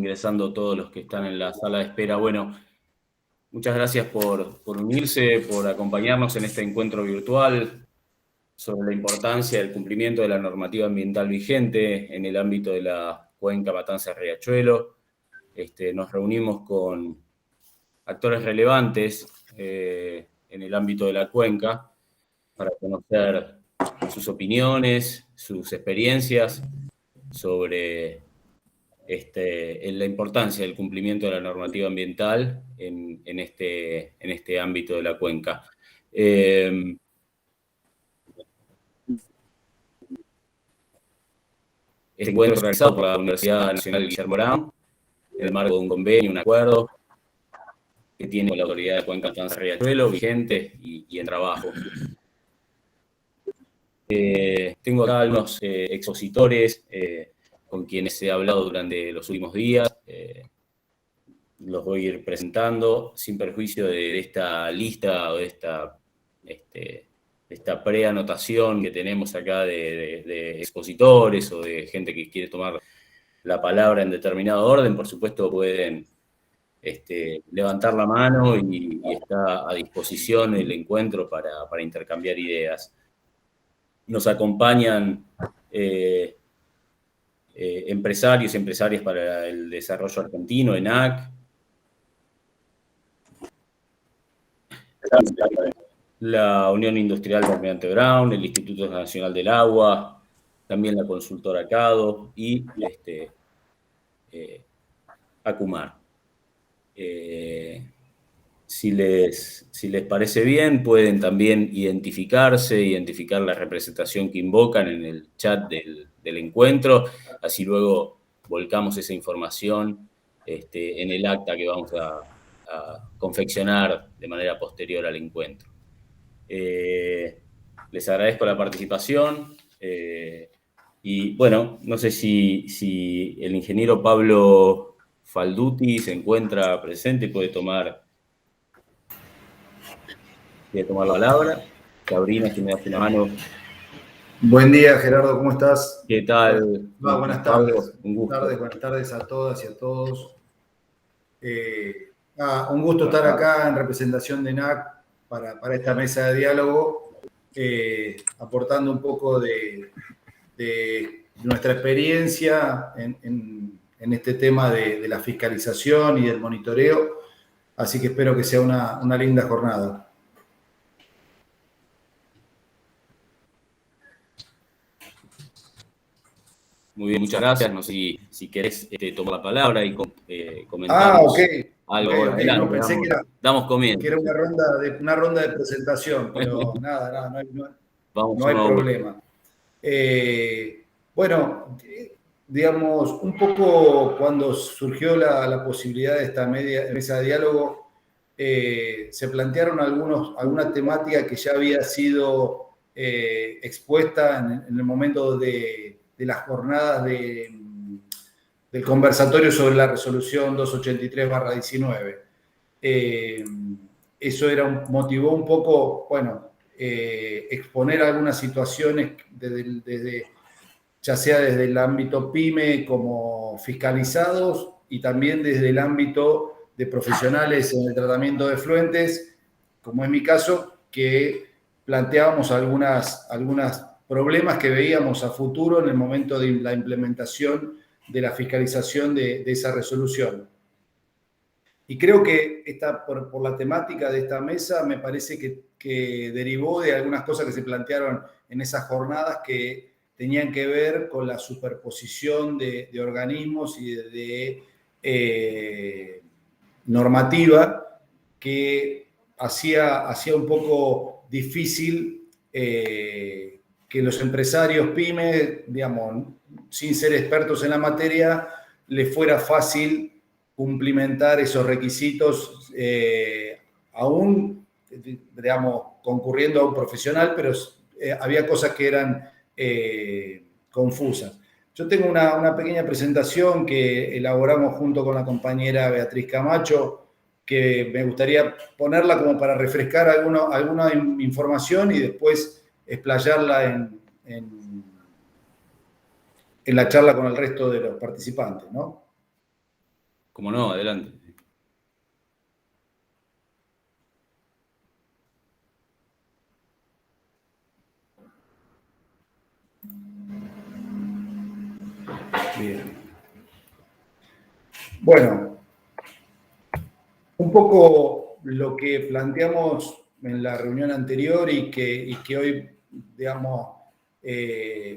ingresando todos los que están en la sala de espera. Bueno, muchas gracias por unirse, por acompañarnos en este encuentro virtual sobre la importancia del cumplimiento de la normativa ambiental vigente en el ámbito de la cuenca Matanzas-Riachuelo. Nos reunimos con actores relevantes en el ámbito de la cuenca para conocer sus opiniones, sus experiencias sobre la importancia del cumplimiento de la normativa ambiental en este ámbito de la cuenca. Este encuentro realizado por la Universidad Nacional Guillermo Brown en el marco de un convenio, un acuerdo que tiene con la autoridad de Cuenca Matanzas-Riachuelo vigente y en trabajo. Tengo acá algunos expositores con quienes he hablado durante los últimos días. Los voy a ir presentando sin perjuicio de esta lista o de esta preanotación que tenemos acá de expositores o de gente que quiere tomar la palabra en determinado orden. Por supuesto pueden levantar la mano y está a disposición el encuentro para intercambiar ideas. Nos acompañan empresarios y empresarias para el desarrollo argentino, ENAC, la Unión Industrial de Almirante Brown, el Instituto Nacional del Agua, también la consultora CADO y ACUMAR. Si les parece bien, pueden también identificar la representación que invocan en el chat del encuentro, así luego volcamos esa información en el acta que vamos a confeccionar de manera posterior al encuentro. Les agradezco la participación y bueno, no sé si el ingeniero Pablo Falduti se encuentra presente y puede tomar la palabra. Sabrina, si me das una mano. Buen día, Gerardo, ¿cómo estás? ¿Qué tal? Buenas tardes. Un gusto. Buenas tardes a todas y a todos. Un gusto estar acá en representación de ENAC para esta mesa de diálogo, aportando un poco de nuestra experiencia en este tema de la fiscalización y del monitoreo. Así que espero que sea una linda jornada. Muy bien, muchas gracias. No sé si querés tomar la palabra y comentar algo. Okay. No, pensé damos comienzo. Que era una ronda de presentación, pero nada, no hay problema. Bueno, digamos, un poco cuando surgió la posibilidad de esta mesa de diálogo, se plantearon alguna temática que ya había sido expuesta en el momento de las jornadas del conversatorio sobre la resolución 283/19. Eso motivó un poco, exponer algunas situaciones ya sea desde el ámbito PYME como fiscalizados y también desde el ámbito de profesionales en el tratamiento de efluentes, como es mi caso, que planteábamos algunos problemas que veíamos a futuro en el momento de la implementación de la fiscalización de esa resolución. Y creo que por la temática de esta mesa, me parece que derivó de algunas cosas que se plantearon en esas jornadas que tenían que ver con la superposición de organismos y de normativa que hacía un poco difícil que los empresarios PYME, digamos, sin ser expertos en la materia, les fuera fácil cumplimentar esos requisitos, aún, digamos, concurriendo a un profesional, pero había cosas que eran confusas. Yo tengo una pequeña presentación que elaboramos junto con la compañera Beatriz Camacho, que me gustaría ponerla como para refrescar alguna información y después explayarla en la charla con el resto de los participantes, ¿no? Como no, adelante. Bien. Bueno, un poco lo que planteamos en la reunión anterior y que hoy, digamos,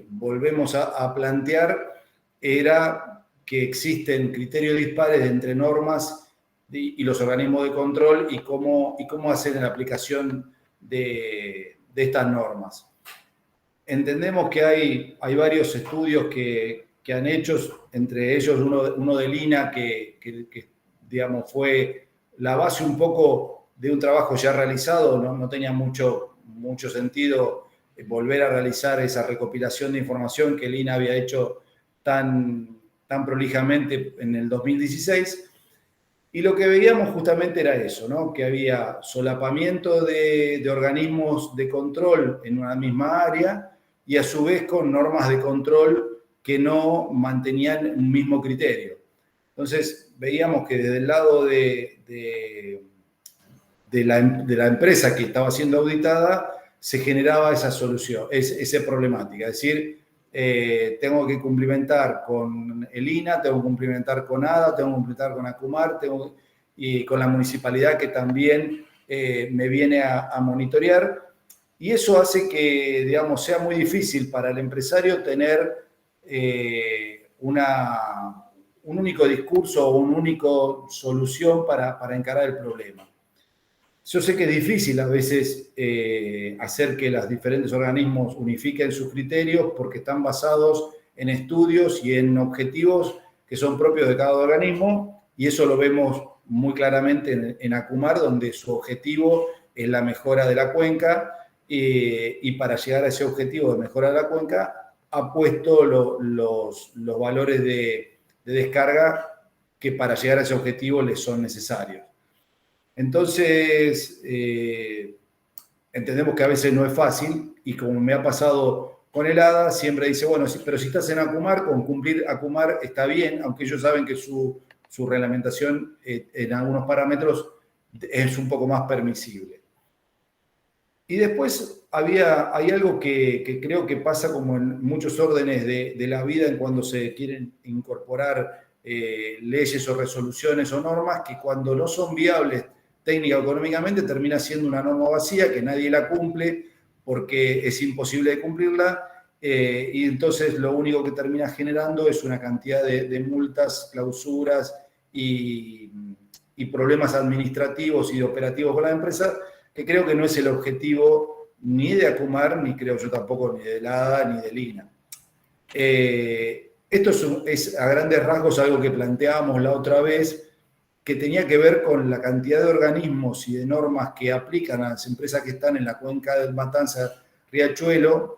volvemos a plantear era que existen criterios dispares entre normas y los organismos de control y cómo hacer la aplicación de estas normas. Entendemos que hay varios estudios que han hecho, entre ellos uno del INA que digamos, fue la base un poco de un trabajo ya realizado, no tenía mucho sentido volver a realizar esa recopilación de información que el INA había hecho tan prolijamente en el 2016. Y lo que veíamos justamente era eso, ¿no? Que había solapamiento de organismos de control en una misma área y a su vez con normas de control que no mantenían un mismo criterio. Entonces veíamos que desde el lado de la empresa que estaba siendo auditada se generaba esa solución, esa problemática. Es decir, tengo que cumplimentar con el INA, tengo que cumplimentar con ADA, tengo que cumplimentar con ACUMAR, y con la municipalidad que también me viene a monitorear. Y eso hace que, digamos, sea muy difícil para el empresario tener un único discurso o una única solución para encarar el problema. Yo sé que es difícil a veces hacer que los diferentes organismos unifiquen sus criterios porque están basados en estudios y en objetivos que son propios de cada organismo, y eso lo vemos muy claramente en ACUMAR, donde su objetivo es la mejora de la cuenca, y para llegar a ese objetivo de mejora de la cuenca ha puesto los valores de descarga que para llegar a ese objetivo les son necesarios. Entonces, entendemos que a veces no es fácil, y como me ha pasado con el ADA, siempre dice, bueno, pero si estás en ACUMAR, con cumplir ACUMAR está bien, aunque ellos saben que su reglamentación en algunos parámetros es un poco más permisible. Y después hay algo que creo que pasa como en muchos órdenes de la vida en cuando se quieren incorporar leyes o resoluciones o normas, que cuando no son viables técnica o económicamente termina siendo una norma vacía que nadie la cumple porque es imposible de cumplirla, y entonces lo único que termina generando es una cantidad de multas, clausuras y problemas administrativos y operativos con la empresa, que creo que no es el objetivo ni de ACUMAR, ni creo yo tampoco ni de la ADA, ni del INA. Esto es a grandes rasgos algo que planteábamos la otra vez, que tenía que ver con la cantidad de organismos y de normas que aplican a las empresas que están en la cuenca del Matanza-Riachuelo,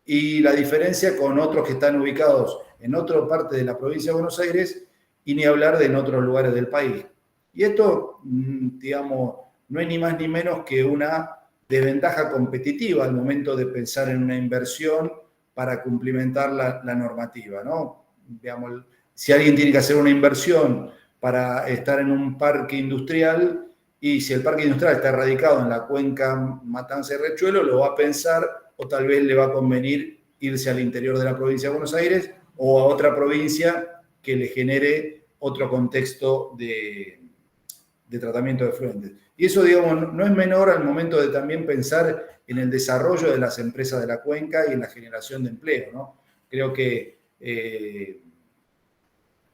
y la diferencia con otros que están ubicados en otra parte de la provincia de Buenos Aires, y ni hablar de en otros lugares del país. Y esto, digamos, no es ni más ni menos que una desventaja competitiva al momento de pensar en una inversión para cumplimentar la normativa, ¿no? Digamos, si alguien tiene que hacer una inversión para estar en un parque industrial, y si el parque industrial está radicado en la cuenca Matanza y Riachuelo, lo va a pensar, o tal vez le va a convenir irse al interior de la provincia de Buenos Aires o a otra provincia que le genere otro contexto de tratamiento de efluentes. Y eso, digamos, no es menor al momento de también pensar en el desarrollo de las empresas de la cuenca y en la generación de empleo, ¿no? Creo que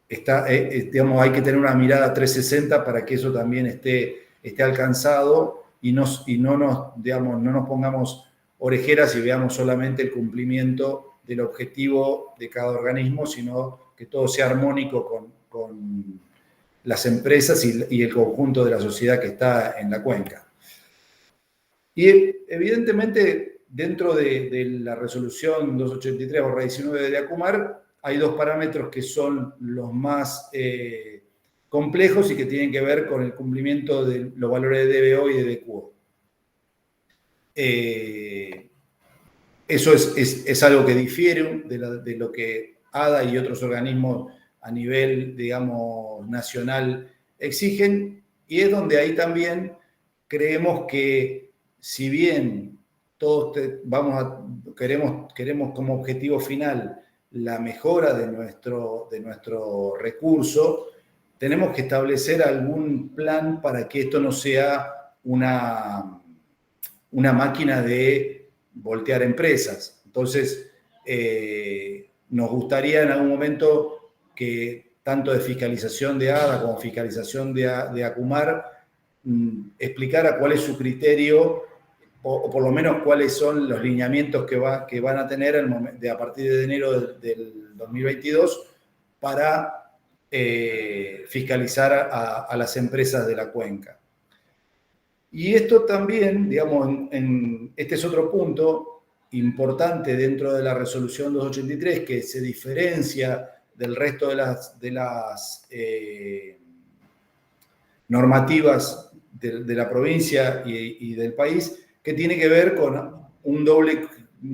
digamos, hay que tener una mirada 360 para que eso también esté alcanzado, y no nos pongamos orejeras y veamos solamente el cumplimiento del objetivo de cada organismo, sino que todo sea armónico con las empresas y el conjunto de la sociedad que está en la cuenca. Y evidentemente, dentro de la resolución 283/19 de ACUMAR, hay dos parámetros que son los más complejos y que tienen que ver con el cumplimiento de los valores de DBO y de DQO. Eso es algo que difiere de lo que ADA y otros organismos a nivel, digamos, nacional exigen, y es donde ahí también creemos que si bien todos queremos como objetivo final la mejora de nuestro recurso, tenemos que establecer algún plan para que esto no sea una máquina de voltear empresas. Entonces, nos gustaría en algún momento que tanto de fiscalización de ADA como fiscalización de ACUMAR explicara cuál es su criterio o por lo menos cuáles son los lineamientos que van a tener a partir de enero del 2022 para fiscalizar a las empresas de la cuenca. Y esto también, digamos, este es otro punto importante dentro de la resolución 283 que se diferencia del resto de las normativas de la provincia y del país, que tiene que ver con un doble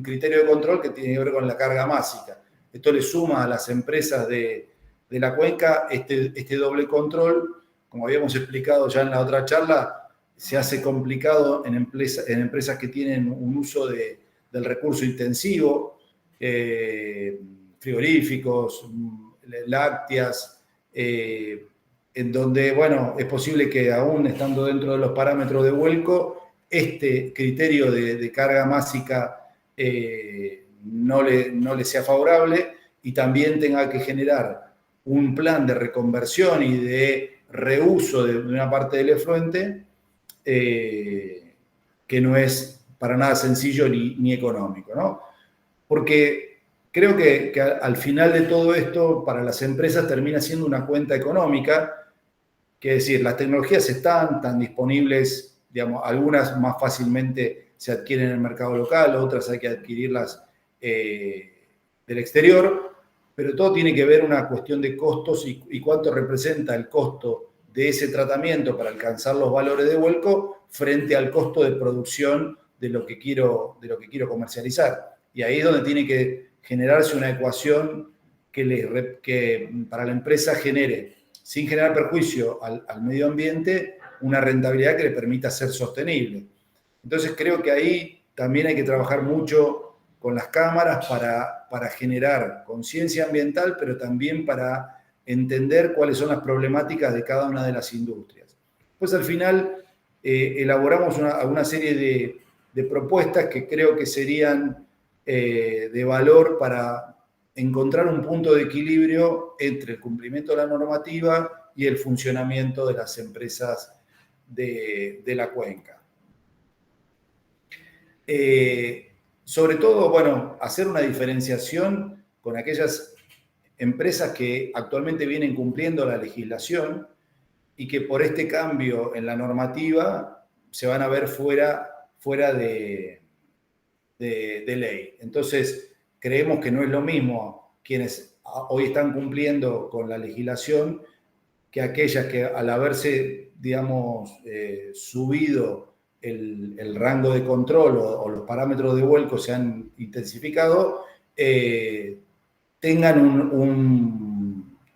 criterio de control que tiene que ver con la carga másica. Esto le suma a las empresas de la cuenca este doble control. Como habíamos explicado ya en la otra charla, se hace complicado en empresas que tienen un uso del recurso intensivo, frigoríficos, lácteas, en donde, bueno, es posible que aún estando dentro de los parámetros de vuelco, este criterio de carga másica no le sea favorable y también tenga que generar un plan de reconversión y de reuso de una parte del efluente que no es para nada sencillo ni económico, ¿no? Porque creo que al final de todo esto, para las empresas termina siendo una cuenta económica, que es decir, las tecnologías están disponibles, digamos, algunas más fácilmente se adquieren en el mercado local, otras hay que adquirirlas del exterior, pero todo tiene que ver una cuestión de costos y cuánto representa el costo de ese tratamiento para alcanzar los valores de vuelco frente al costo de producción de lo que quiero comercializar. Y ahí es donde tiene que generarse una ecuación que para la empresa genere, sin generar perjuicio al medio ambiente, una rentabilidad que le permita ser sostenible. Entonces creo que ahí también hay que trabajar mucho con las cámaras para generar conciencia ambiental, pero también para entender cuáles son las problemáticas de cada una de las industrias. Pues al final elaboramos una serie de propuestas que creo que serían de valor para encontrar un punto de equilibrio entre el cumplimiento de la normativa y el funcionamiento de las empresas de la cuenca. Sobre todo, bueno, hacer una diferenciación con aquellas empresas que actualmente vienen cumpliendo la legislación y que por este cambio en la normativa se van a ver fuera de ley. Entonces, creemos que no es lo mismo quienes hoy están cumpliendo con la legislación que aquellas que al haberse, digamos, subido el rango de control o los parámetros de vuelco se han intensificado, tengan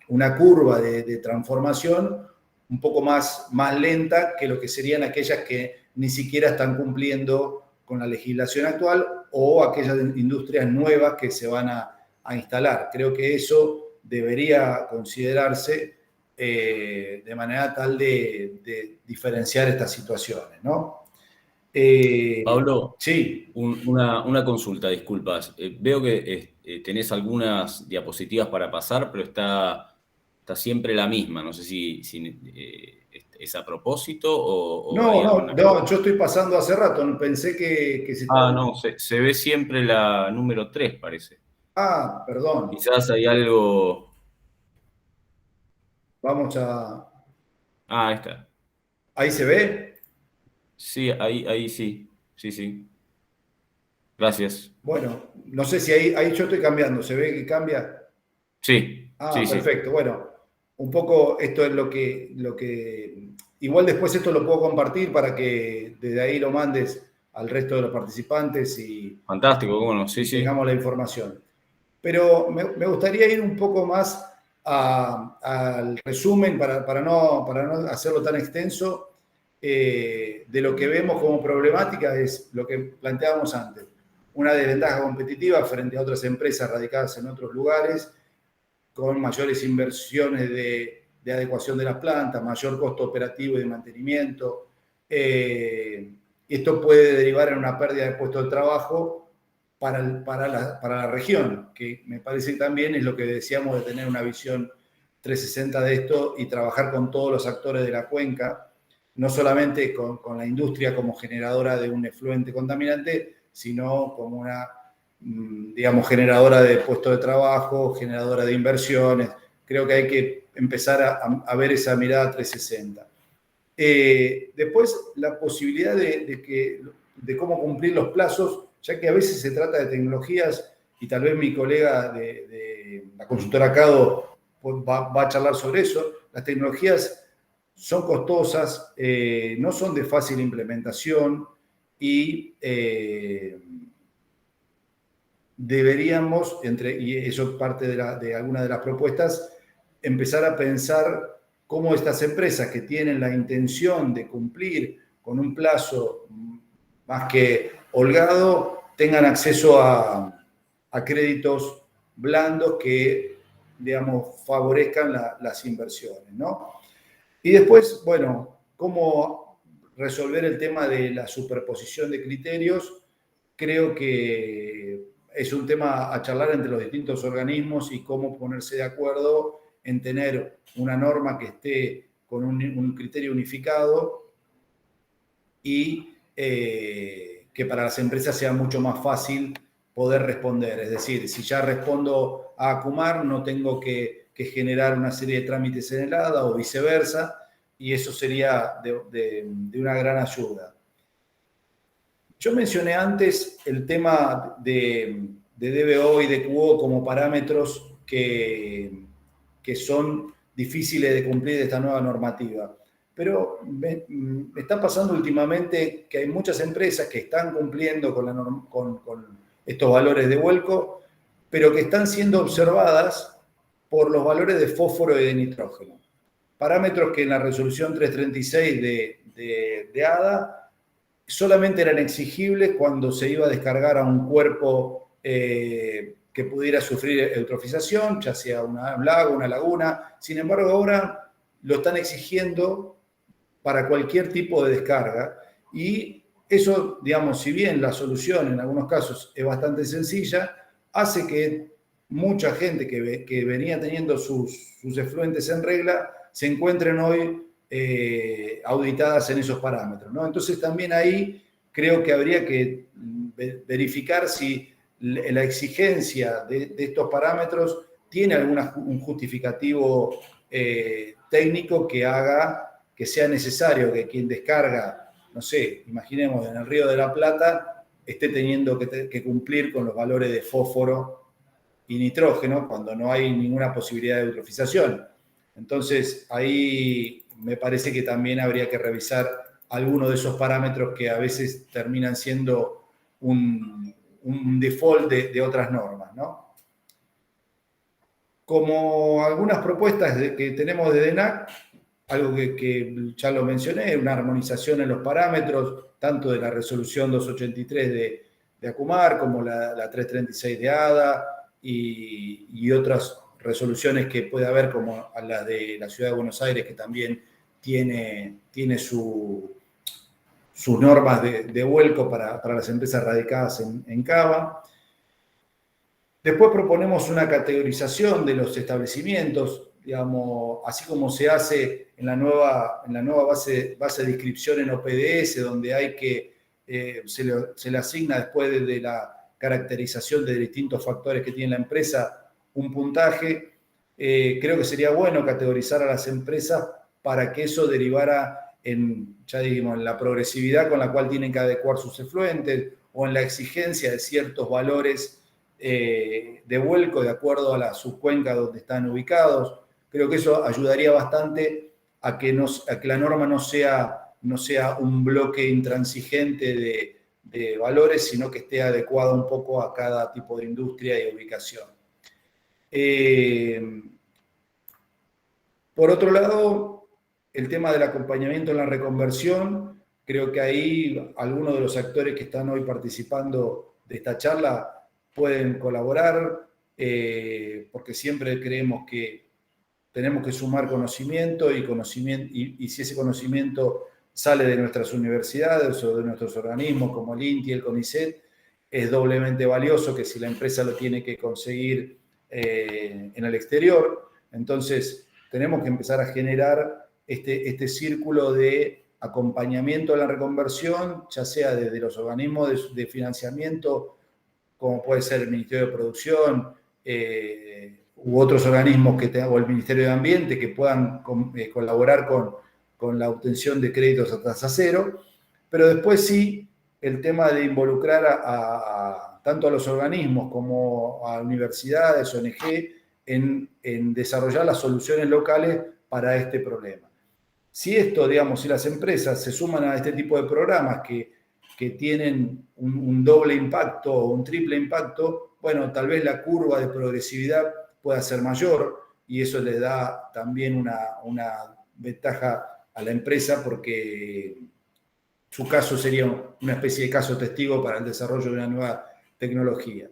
una curva de transformación un poco más lenta que lo que serían aquellas que ni siquiera están cumpliendo con la legislación actual o aquellas industrias nuevas que se van a instalar. Creo que eso debería considerarse de manera tal de diferenciar estas situaciones, ¿no? Pablo, sí. una consulta, disculpas. Veo que tenés algunas diapositivas para pasar, pero está siempre la misma. No sé si es a propósito o hay alguna... No, yo estoy pasando hace rato, pensé que se... no, se ve siempre la número 3, parece. Perdón. Quizás hay algo... Vamos a... Ahí está. ¿Ahí se ve? Sí, ahí sí. Sí. Gracias. Bueno, no sé si ahí yo estoy cambiando. ¿Se ve que cambia? Sí. Sí, perfecto. Bueno, un poco esto es lo que... Igual después esto lo puedo compartir para que desde ahí lo mandes al resto de los participantes y... Fantástico, bueno, sí. Tengamos la información. Pero me gustaría ir un poco más al resumen, para no hacerlo tan extenso, de lo que vemos como problemática es lo que planteábamos antes. Una desventaja competitiva frente a otras empresas radicadas en otros lugares, con mayores inversiones de adecuación de las plantas, mayor costo operativo y de mantenimiento. Esto puede derivar en una pérdida de puestos de trabajo para la región, que me parece que también es lo que decíamos de tener una visión 360 de esto y trabajar con todos los actores de la cuenca, no solamente con la industria como generadora de un efluente contaminante, sino como una, digamos, generadora de puestos de trabajo, generadora de inversiones. Creo que hay que empezar a ver esa mirada 360. Después, la posibilidad de cómo cumplir los plazos, ya que a veces se trata de tecnologías, y tal vez mi colega de la consultora CADO va a charlar sobre eso. Las tecnologías son costosas, no son de fácil implementación y deberíamos, y eso es parte de alguna de las propuestas, empezar a pensar cómo estas empresas que tienen la intención de cumplir con un plazo más que holgado tengan acceso a créditos blandos que, digamos, favorezcan las inversiones, ¿no? Y después, bueno, cómo resolver el tema de la superposición de criterios. Creo que es un tema a charlar entre los distintos organismos y cómo ponerse de acuerdo en tener una norma que esté con un criterio unificado y que para las empresas sea mucho más fácil poder responder. Es decir, si ya respondo a ACUMAR, no tengo que generar una serie de trámites en el ADA o viceversa, y eso sería de una gran ayuda. Yo mencioné antes el tema de DBO y de QO como parámetros que son difíciles de cumplir de esta nueva normativa. Pero me está pasando últimamente que hay muchas empresas que están cumpliendo con estos valores de vuelco, pero que están siendo observadas por los valores de fósforo y de nitrógeno. Parámetros que en la resolución 336 de ADA solamente eran exigibles cuando se iba a descargar a un cuerpo que pudiera sufrir eutrofización, ya sea un lago, una laguna. Sin embargo, ahora lo están exigiendo para cualquier tipo de descarga. Y eso, digamos, si bien la solución en algunos casos es bastante sencilla, hace que mucha gente que venía teniendo sus efluentes en regla se encuentren hoy auditadas en esos parámetros, ¿no? Entonces también ahí creo que habría que verificar si la exigencia de estos parámetros tiene un justificativo técnico que haga que sea necesario que quien descarga, no sé, imaginemos en el Río de la Plata, esté teniendo que cumplir con los valores de fósforo y nitrógeno cuando no hay ninguna posibilidad de eutrofización. Entonces, ahí me parece que también habría que revisar algunos de esos parámetros que a veces terminan siendo un default de otras normas, ¿no? Como algunas propuestas que tenemos de DENAC, algo que ya lo mencioné, una armonización en los parámetros, tanto de la resolución 283 de ACUMAR como la 336 de ADA y otras resoluciones que puede haber, como la de la Ciudad de Buenos Aires, que también tiene sus normas de vuelco para las empresas radicadas en Cava. Después proponemos una categorización de los establecimientos, digamos, así como se hace en la nueva base de inscripción en OPDS, donde hay que se le asigna después de la caracterización de distintos factores que tiene la empresa un puntaje. Creo que sería bueno categorizar a las empresas para que eso derivara ya dijimos, en la progresividad con la cual tienen que adecuar sus efluentes o en la exigencia de ciertos valores de vuelco de acuerdo a la subcuenca donde están ubicados. Creo que eso ayudaría bastante a que la norma no sea un bloque intransigente de valores, sino que esté adecuado un poco a cada tipo de industria y ubicación. Por otro lado, el tema del acompañamiento en la reconversión, creo que ahí algunos de los actores que están hoy participando de esta charla pueden colaborar, porque siempre creemos que tenemos que sumar conocimiento y si ese conocimiento sale de nuestras universidades o de nuestros organismos como el INTI, el CONICET, es doblemente valioso que si la empresa lo tiene que conseguir en el exterior. Entonces, tenemos que empezar a generar este círculo de acompañamiento a la reconversión, ya sea desde los organismos de financiamiento, como puede ser el Ministerio de Producción, u otros organismos o el Ministerio de Ambiente que puedan colaborar con la obtención de créditos a tasa cero, pero después sí el tema de involucrar tanto a los organismos como a universidades, ONG, en desarrollar las soluciones locales para este problema. Si esto, digamos, si las empresas se suman a este tipo de programas que tienen un doble impacto o un triple impacto, bueno, tal vez la curva de progresividad pueda ser mayor y eso le da también una ventaja a la empresa porque su caso sería una especie de caso testigo para el desarrollo de una nueva tecnología.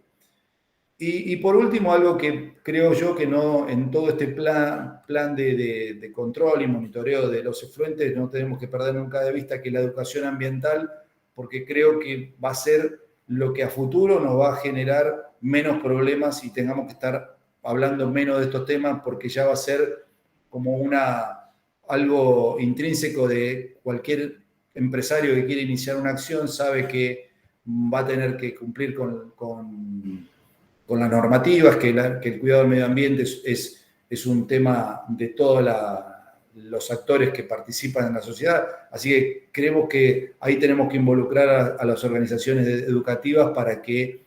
Y por último, algo que creo yo que no en todo este plan de control y monitoreo de los efluentes no tenemos que perder nunca de vista, que la educación ambiental, porque creo que va a ser lo que a futuro nos va a generar menos problemas y tengamos que estar hablando menos de estos temas, porque ya va a ser como algo intrínseco de cualquier empresario que quiere iniciar una acción, sabe que va a tener que cumplir con las normativas, que el cuidado del medio ambiente es un tema de todos los actores que participan en la sociedad. Así que creemos que ahí tenemos que involucrar a las organizaciones educativas para que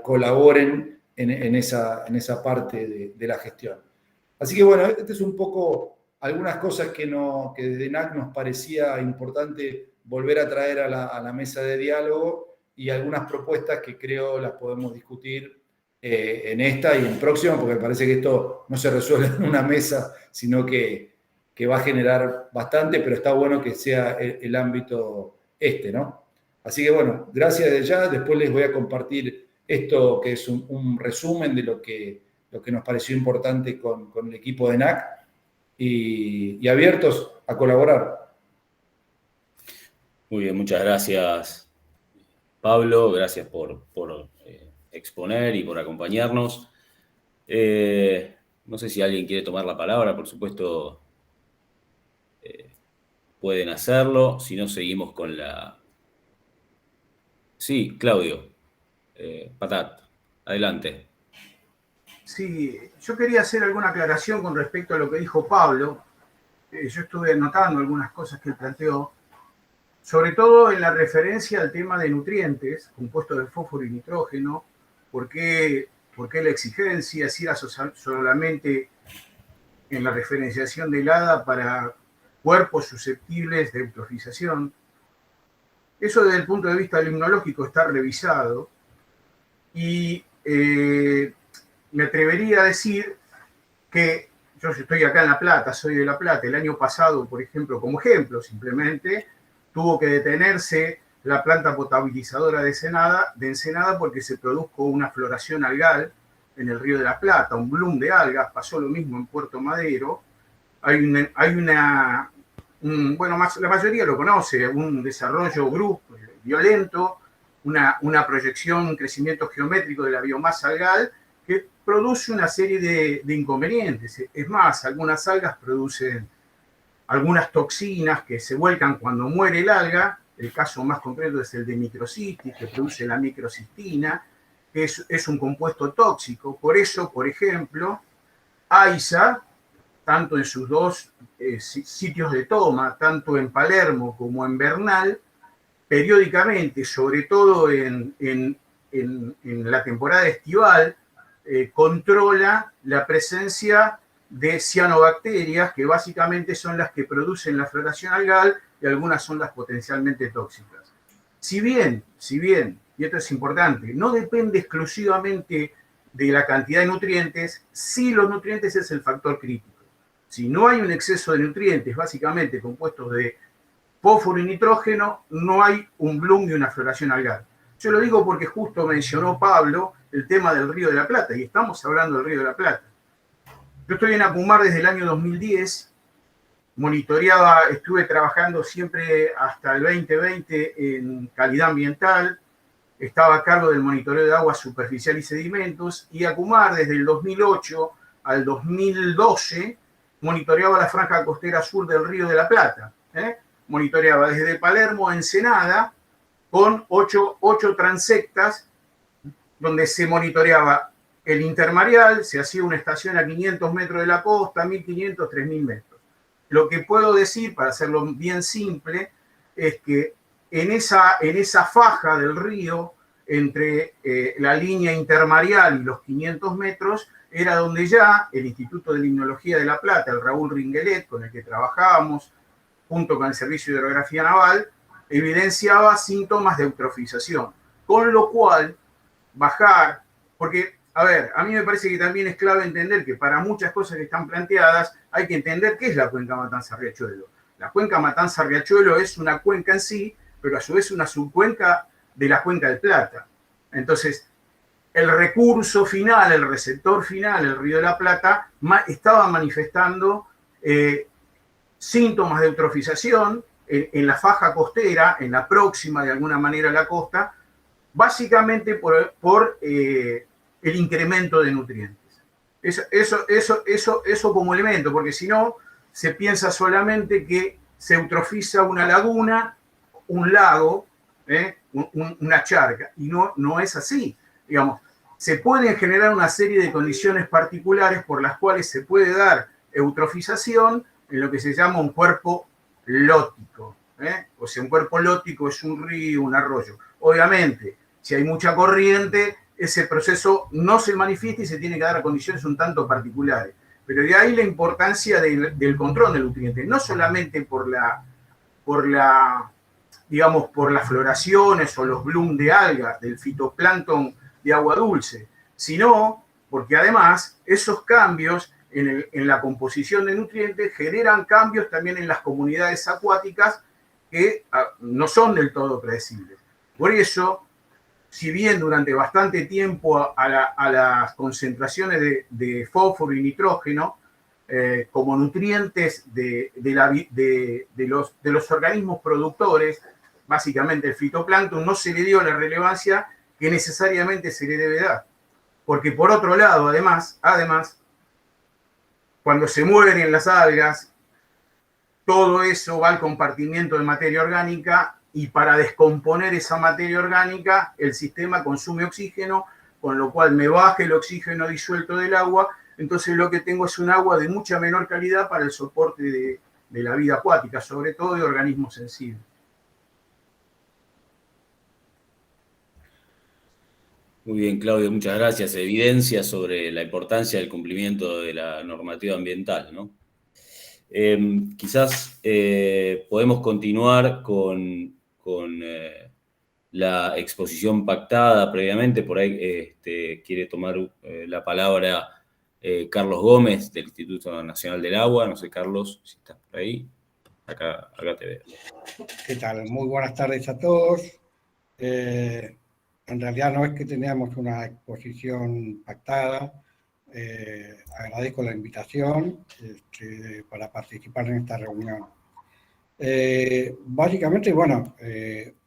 colaboren en esa parte de la gestión. Así que bueno, este es un poco algunas cosas que desde NAC nos parecía importante volver a traer a la mesa de diálogo y algunas propuestas que creo las podemos discutir en esta y en próxima, porque me parece que esto no se resuelve en una mesa, sino que va a generar bastante, pero está bueno que sea el ámbito ¿no? Así que bueno, gracias de ya. Después les voy a compartir esto que es un resumen de lo que nos pareció importante con el equipo de NAC y abiertos a colaborar. Muy bien, muchas gracias, Pablo. Gracias por exponer y por acompañarnos. No sé si alguien quiere tomar la palabra, por supuesto pueden hacerlo. Si no, seguimos con la... Sí, Claudio. Patat, adelante. Sí, yo quería hacer alguna aclaración con respecto a lo que dijo Pablo. Yo estuve anotando algunas cosas que él planteó, sobre todo en la referencia al tema de nutrientes, compuestos de fósforo y nitrógeno, por qué la exigencia, si era solamente en la referenciación del HADA para cuerpos susceptibles de eutrofización. Eso desde el punto de vista limnológico está revisado y me atrevería a decir que yo estoy acá en La Plata, soy de La Plata, el año pasado, por ejemplo, como ejemplo simplemente, tuvo que detenerse la planta potabilizadora de Ensenada porque se produjo una floración algal en el Río de la Plata, un bloom de algas. Pasó lo mismo en Puerto Madero. La mayoría lo conoce, un desarrollo violento, una proyección, un crecimiento geométrico de la biomasa algal que produce una serie de inconvenientes. Es más, algunas algas producen algunas toxinas que se vuelcan cuando muere el alga. El caso más concreto es el de microcistis, que produce la microcistina, que es un compuesto tóxico. Por eso, por ejemplo, AISA, tanto en sus dos sitios de toma, tanto en Palermo como en Bernal, periódicamente, sobre todo en la temporada estival, controla la presencia de cianobacterias, que básicamente son las que producen la floración algal, y algunas son las potencialmente tóxicas. Si bien, y esto es importante, no depende exclusivamente de la cantidad de nutrientes, sí los nutrientes es el factor crítico. Si no hay un exceso de nutrientes, básicamente compuestos de fósforo y nitrógeno, no hay un bloom y una floración algal. Yo lo digo porque justo mencionó Pablo el tema del Río de la Plata, y estamos hablando del Río de la Plata. Yo estoy en Acumar desde el año 2010, monitoreaba, estuve trabajando siempre hasta el 2020 en calidad ambiental, estaba a cargo del monitoreo de agua superficial y sedimentos, y Acumar desde el 2008 al 2012 monitoreaba la franja costera sur del Río de la Plata. Monitoreaba desde Palermo a Ensenada con 8 transectas, donde se monitoreaba el intermareal, se hacía una estación a 500 metros de la costa, 1500, 3000 metros. Lo que puedo decir, para hacerlo bien simple, es que en esa faja del río, entre la línea intermareal y los 500 metros, era donde ya el Instituto de Limnología de La Plata, el Raúl Ringuelet, con el que trabajábamos, junto con el Servicio de Hidrografía Naval, evidenciaba síntomas de eutrofización. Con lo cual, bajar, porque, a ver, a mí me parece que también es clave entender que para muchas cosas que están planteadas hay que entender qué es la cuenca Matanza-Riachuelo. La cuenca Matanza-Riachuelo es una cuenca en sí, pero a su vez una subcuenca de la cuenca del Plata. Entonces, el recurso final, el receptor final, el Río de la Plata, estaba manifestando síntomas de eutrofización en la faja costera, en la próxima de alguna manera a la costa, básicamente por el incremento de nutrientes. Eso como elemento, porque si no, se piensa solamente que se eutrofiza una laguna, un lago, una charca, y no es así. Digamos, se pueden generar una serie de condiciones particulares por las cuales se puede dar eutrofización en lo que se llama un cuerpo lótico. O sea, un cuerpo lótico es un río, un arroyo. Obviamente, si hay mucha corriente, ese proceso no se manifiesta y se tiene que dar a condiciones un tanto particulares. Pero de ahí la importancia del control del nutriente, no solamente por las floraciones o los bloom de algas, del fitoplancton de agua dulce, sino porque además esos cambios en la composición de nutrientes generan cambios también en las comunidades acuáticas que no son del todo predecibles. Por eso, si bien durante bastante tiempo a las concentraciones de fósforo y nitrógeno como nutrientes de los organismos productores, básicamente el fitoplancton, no se le dio la relevancia que necesariamente se le debe dar. Porque por otro lado, además, cuando se mueren las algas, todo eso va al compartimiento de materia orgánica y para descomponer esa materia orgánica el sistema consume oxígeno, con lo cual me baja el oxígeno disuelto del agua, entonces lo que tengo es un agua de mucha menor calidad para el soporte de la vida acuática, sobre todo de organismos sensibles. Muy bien, Claudio, muchas gracias. Evidencia sobre la importancia del cumplimiento de la normativa ambiental, ¿no? Quizás podemos continuar con la exposición pactada previamente. Por ahí quiere tomar la palabra Carlos Gómez, del Instituto Nacional del Agua. No sé, Carlos, si estás por ahí. Acá te veo. ¿Qué tal? Muy buenas tardes a todos. En realidad no es que teníamos una exposición pactada. Agradezco la invitación para participar en esta reunión. Básicamente, bueno,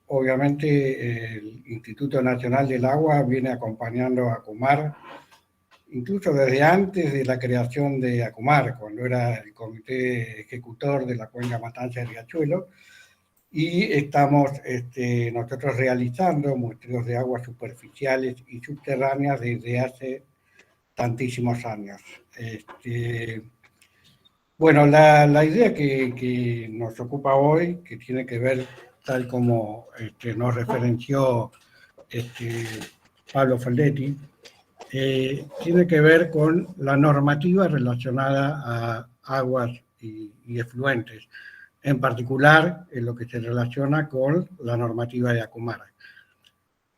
obviamente el Instituto Nacional del Agua viene acompañando a Acumar, incluso desde antes de la creación de Acumar, cuando era el comité ejecutor de la cuenca Matanza-Riachuelo, y estamos nosotros realizando muestreos de aguas superficiales y subterráneas desde hace tantísimos años. Bueno, la idea que nos ocupa hoy, que tiene que ver, tal como nos referenció Pablo Faldetti, tiene que ver con la normativa relacionada a aguas y efluentes, en particular en lo que se relaciona con la normativa de Acumar.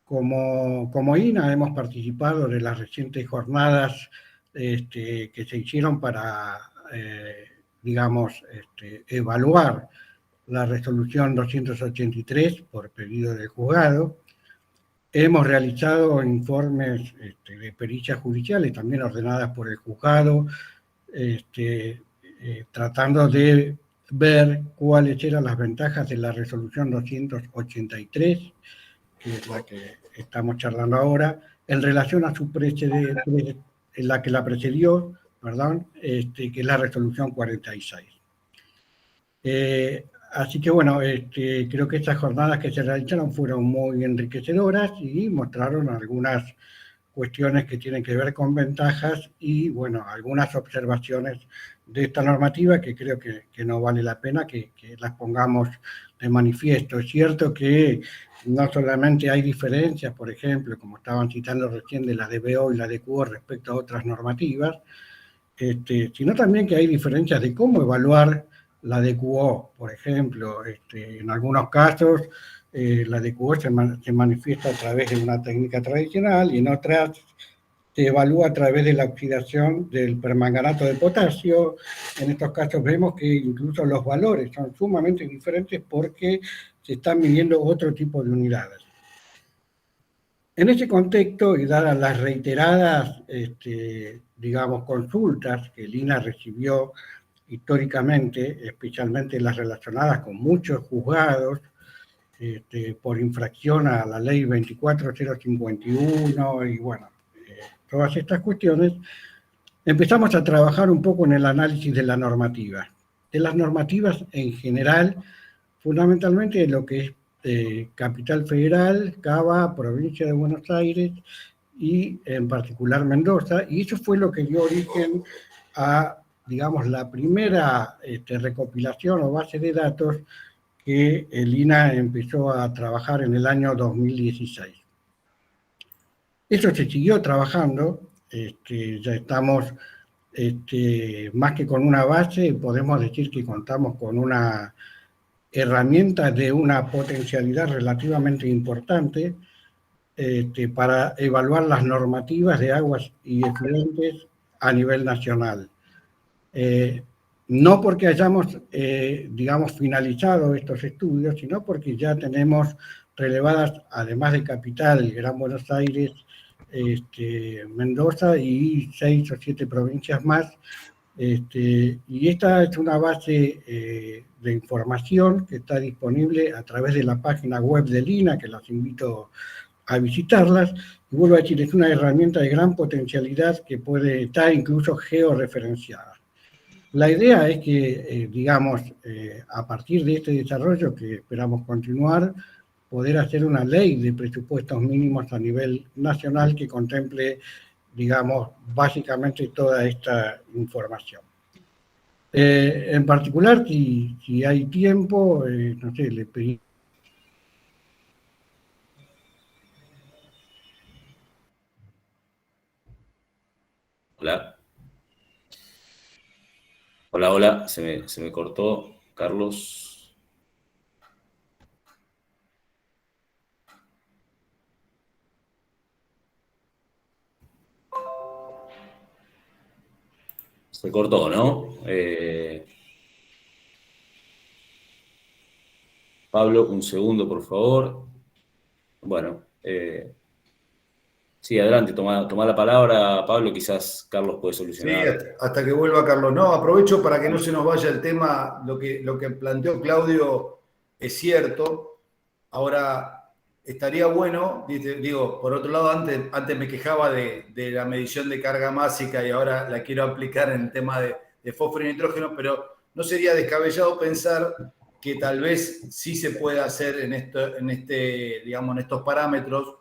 Como INA hemos participado de las recientes jornadas que se hicieron para digamos, evaluar la resolución 283 por pedido del juzgado. Hemos realizado informes de pericias judiciales, también ordenadas por el juzgado, tratando de ver cuáles eran las ventajas de la resolución 283, que es la que estamos charlando ahora, en relación a su precedente, en la que la precedió, perdón, que es la resolución 46. Así que bueno, creo que estas jornadas que se realizaron fueron muy enriquecedoras y mostraron algunas cuestiones que tienen que ver con ventajas y bueno, algunas observaciones de esta normativa que creo que no vale la pena que las pongamos de manifiesto. Es cierto que no solamente hay diferencias, por ejemplo, como estaban citando recién de la DBO y la DQO respecto a otras normativas, sino también que hay diferencias de cómo evaluar la DQO. Por ejemplo, en algunos casos la DQO se manifiesta a través de una técnica tradicional y en otras se evalúa a través de la oxidación del permanganato de potasio. En estos casos vemos que incluso los valores son sumamente diferentes porque se están midiendo otro tipo de unidades. En ese contexto, y dadas las reiteradas, digamos, consultas que el INAH recibió históricamente, especialmente las relacionadas con muchos juzgados, por infracción a la ley 24051 y bueno, todas estas cuestiones, empezamos a trabajar un poco en el análisis de la normativa. De las normativas en general, fundamentalmente lo que es Capital Federal, Cava, Provincia de Buenos Aires y en particular Mendoza, y eso fue lo que dio origen a, digamos, la primera recopilación o base de datos que el INAH empezó a trabajar en el año 2016. Eso se siguió trabajando, ya estamos más que con una base, podemos decir que contamos con una herramienta de una potencialidad relativamente importante para evaluar las normativas de aguas y efluentes a nivel nacional. No porque hayamos, digamos, finalizado estos estudios, sino porque ya tenemos relevadas, además de Capital, Gran Buenos Aires, Mendoza y 6 o 7 provincias más. Y esta es una base de información que está disponible a través de la página web del INAH, que los invito a visitarlas. Y vuelvo a decir, es una herramienta de gran potencialidad que puede estar incluso georreferenciada. La idea es que, digamos, a partir de este desarrollo que esperamos continuar, poder hacer una ley de presupuestos mínimos a nivel nacional que contemple, digamos, básicamente toda esta información. En particular, si hay tiempo, no sé, le pedí. Hola. Hola, hola, se me cortó, Carlos. Se cortó, ¿no? Pablo, un segundo, por favor. Bueno, sí, adelante, toma la palabra, Pablo, quizás Carlos puede Sí, solucionar. hasta que vuelva Carlos. No, aprovecho para que no se nos vaya el tema, lo que planteó Claudio es cierto. Ahora, estaría bueno, digo, por otro lado, antes me quejaba de la medición de carga másica y ahora la quiero aplicar en el tema de fósforo y nitrógeno, pero no sería descabellado pensar que tal vez sí se puede hacer en estos parámetros,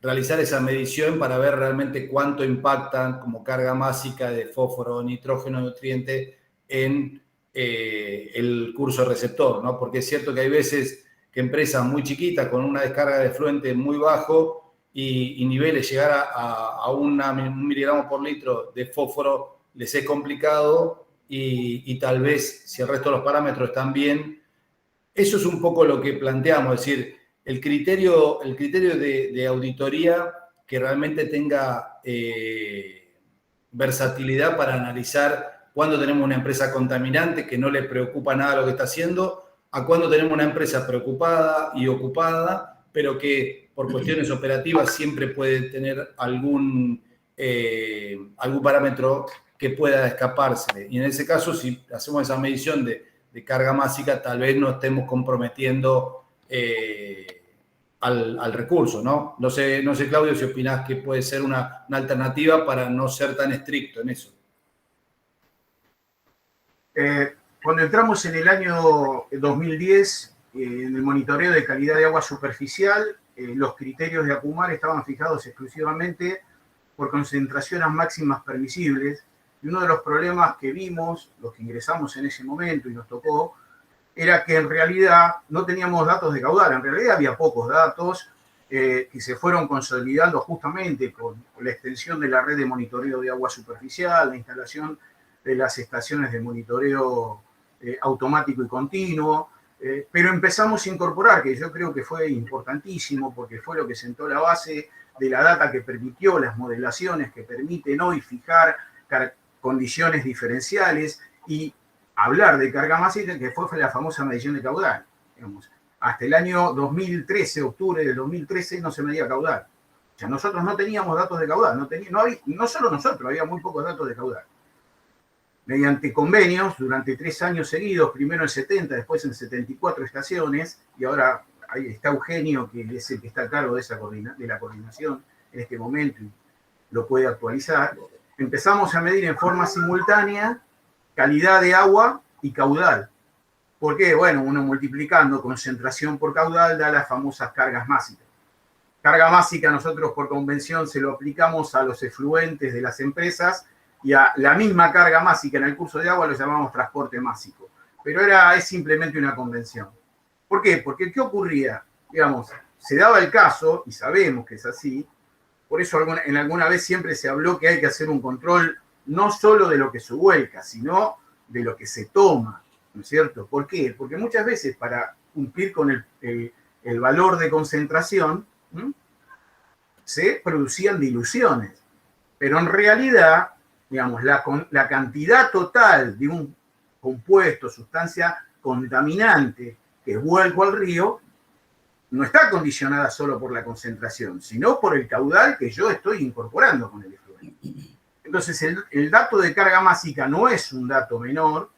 realizar esa medición para ver realmente cuánto impactan como carga másica de fósforo, nitrógeno, nutriente en el curso receptor, ¿no? Porque es cierto que hay veces que empresas muy chiquitas con una descarga de efluente muy bajo y niveles llegar a un miligramo por litro de fósforo les es complicado y tal vez si el resto de los parámetros están bien. Eso es un poco lo que planteamos, es decir, el criterio de auditoría que realmente tenga versatilidad para analizar cuándo tenemos una empresa contaminante que no le preocupa nada lo que está haciendo, a cuándo tenemos una empresa preocupada y ocupada, pero que por cuestiones operativas siempre puede tener algún parámetro que pueda escaparse. Y en ese caso, si hacemos esa medición de carga másica, tal vez no estemos comprometiendo al recurso, ¿no? No sé, Claudio, si opinás que puede ser una alternativa para no ser tan estricto en eso. Cuando entramos en el año 2010, en el monitoreo de calidad de agua superficial, los criterios de ACUMAR estaban fijados exclusivamente por concentraciones máximas permisibles, y uno de los problemas que vimos, los que ingresamos en ese momento y nos tocó, era que en realidad no teníamos datos de caudal, en realidad había pocos datos que se fueron consolidando justamente con la extensión de la red de monitoreo de agua superficial, la instalación de las estaciones de monitoreo automático y continuo, pero empezamos a incorporar, que yo creo que fue importantísimo, porque fue lo que sentó la base de la data que permitió las modelaciones que permiten hoy fijar condiciones diferenciales y hablar de carga másica, que fue la famosa medición de caudal. Digamos, hasta el año 2013, octubre del 2013, no se medía caudal. O sea, nosotros no teníamos datos de caudal, no solo nosotros, había muy pocos datos de caudal. Mediante convenios, durante 3 años seguidos, primero en 70, después en 74 estaciones, y ahora ahí está Eugenio, que es el que está a cargo de la coordinación en este momento y lo puede actualizar, empezamos a medir en forma simultánea calidad de agua y caudal. ¿Por qué? Bueno, uno multiplicando concentración por caudal da las famosas cargas másicas. Carga másica nosotros por convención se lo aplicamos a los efluentes de las empresas y a la misma carga másica en el curso de agua lo llamamos transporte másico. Pero es simplemente una convención. ¿Por qué? Porque ¿qué ocurría? Digamos, se daba el caso, y sabemos que es así, por eso en alguna vez siempre se habló que hay que hacer un control no solo de lo que se vuelca, sino de lo que se toma, ¿no es cierto? ¿Por qué? Porque muchas veces para cumplir con el valor de concentración, se producían diluciones, pero en realidad, digamos, la cantidad total de un compuesto, sustancia contaminante que vuelco al río, no está condicionada solo por la concentración, sino por el caudal que yo estoy incorporando con el efluente. Entonces, el dato de carga másica no es un dato menor.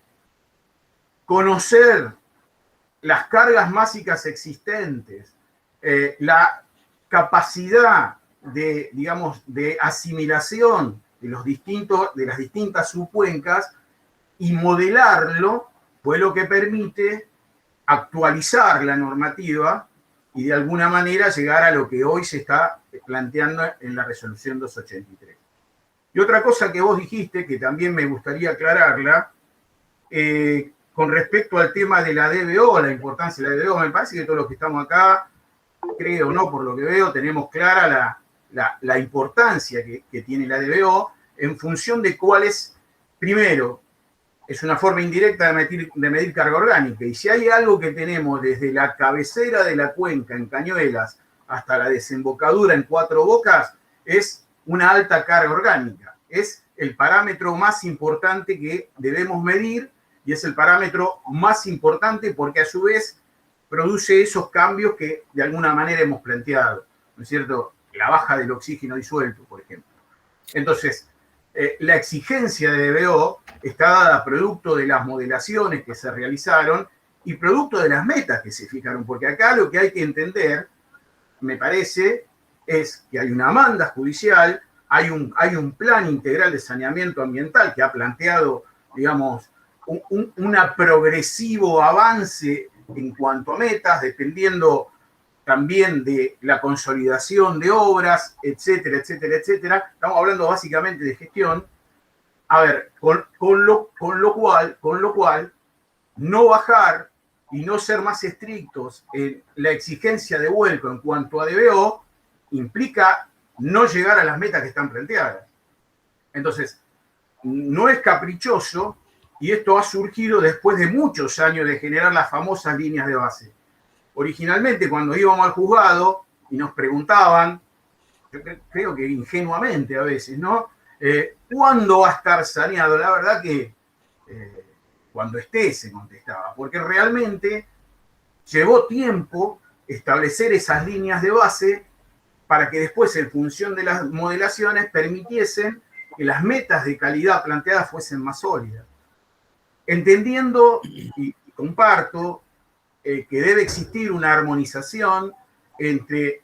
Conocer las cargas másicas existentes, la capacidad de asimilación de las distintas subcuencas y modelarlo fue lo que permite actualizar la normativa y de alguna manera llegar a lo que hoy se está planteando en la resolución 283. Y otra cosa que vos dijiste, que también me gustaría aclararla, con respecto al tema de la DBO, la importancia de la DBO, me parece que todos los que estamos acá, creo, ¿no? Por lo que veo, tenemos clara la importancia que tiene la DBO en función de cuál es, primero, es una forma indirecta de medir carga orgánica. Y si hay algo que tenemos desde la cabecera de la cuenca en Cañuelas hasta la desembocadura en Cuatro Bocas, es una alta carga orgánica. Es el parámetro más importante que debemos medir y es el parámetro más importante porque a su vez produce esos cambios que de alguna manera hemos planteado, ¿no es cierto? La baja del oxígeno disuelto, por ejemplo. Entonces, la exigencia de DBO está dada producto de las modelaciones que se realizaron y producto de las metas que se fijaron, porque acá lo que hay que entender, me parece, es que hay una demanda judicial, hay un plan integral de saneamiento ambiental que ha planteado, digamos, un progresivo avance en cuanto a metas, dependiendo también de la consolidación de obras, etcétera, etcétera, etcétera. Estamos hablando básicamente de gestión. A ver, con lo cual, no bajar y no ser más estrictos en la exigencia de vuelco en cuanto a DBO implica no llegar a las metas que están planteadas. Entonces, no es caprichoso y esto ha surgido después de muchos años de generar las famosas líneas de base. Originalmente, cuando íbamos al juzgado y nos preguntaban, yo creo que ingenuamente a veces, ¿no? ¿Cuándo va a estar saneado? La verdad que cuando esté, se contestaba, porque realmente llevó tiempo establecer esas líneas de base para que después, en función de las modelaciones, permitiesen que las metas de calidad planteadas fuesen más sólidas. Entendiendo y comparto que debe existir una armonización entre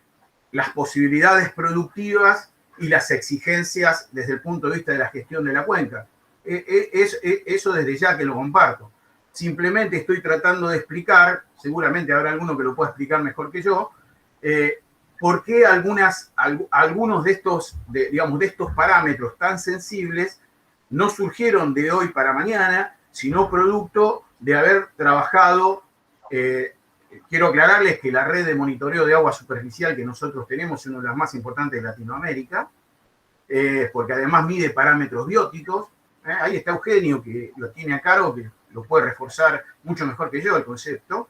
las posibilidades productivas y las exigencias desde el punto de vista de la gestión de la cuenca. Eso desde ya que lo comparto. Simplemente estoy tratando de explicar, seguramente habrá alguno que lo pueda explicar mejor que yo, por qué algunos de estos, de estos parámetros tan sensibles no surgieron de hoy para mañana, sino producto de haber trabajado. Quiero aclararles que la red de monitoreo de agua superficial que nosotros tenemos es una de las más importantes de Latinoamérica, porque además mide parámetros bióticos. Ahí está Eugenio, que lo tiene a cargo, que lo puede reforzar mucho mejor que yo el concepto.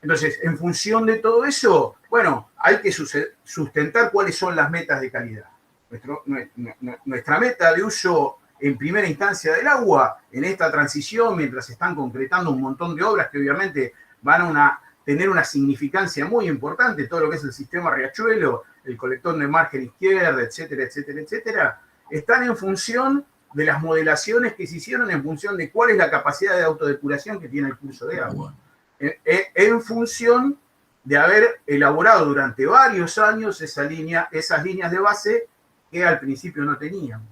Entonces, en función de todo eso, bueno, hay que sustentar cuáles son las metas de calidad. Nuestra meta de uso en primera instancia del agua, en esta transición, mientras se están concretando un montón de obras que obviamente van a tener una significancia muy importante, todo lo que es el sistema Riachuelo, el colector de margen izquierda, etcétera, etcétera, etcétera, están en función de las modelaciones que se hicieron en función de cuál es la capacidad de autodepuración que tiene el curso de agua. En función de haber elaborado durante varios años esas líneas de base que al principio no tenían.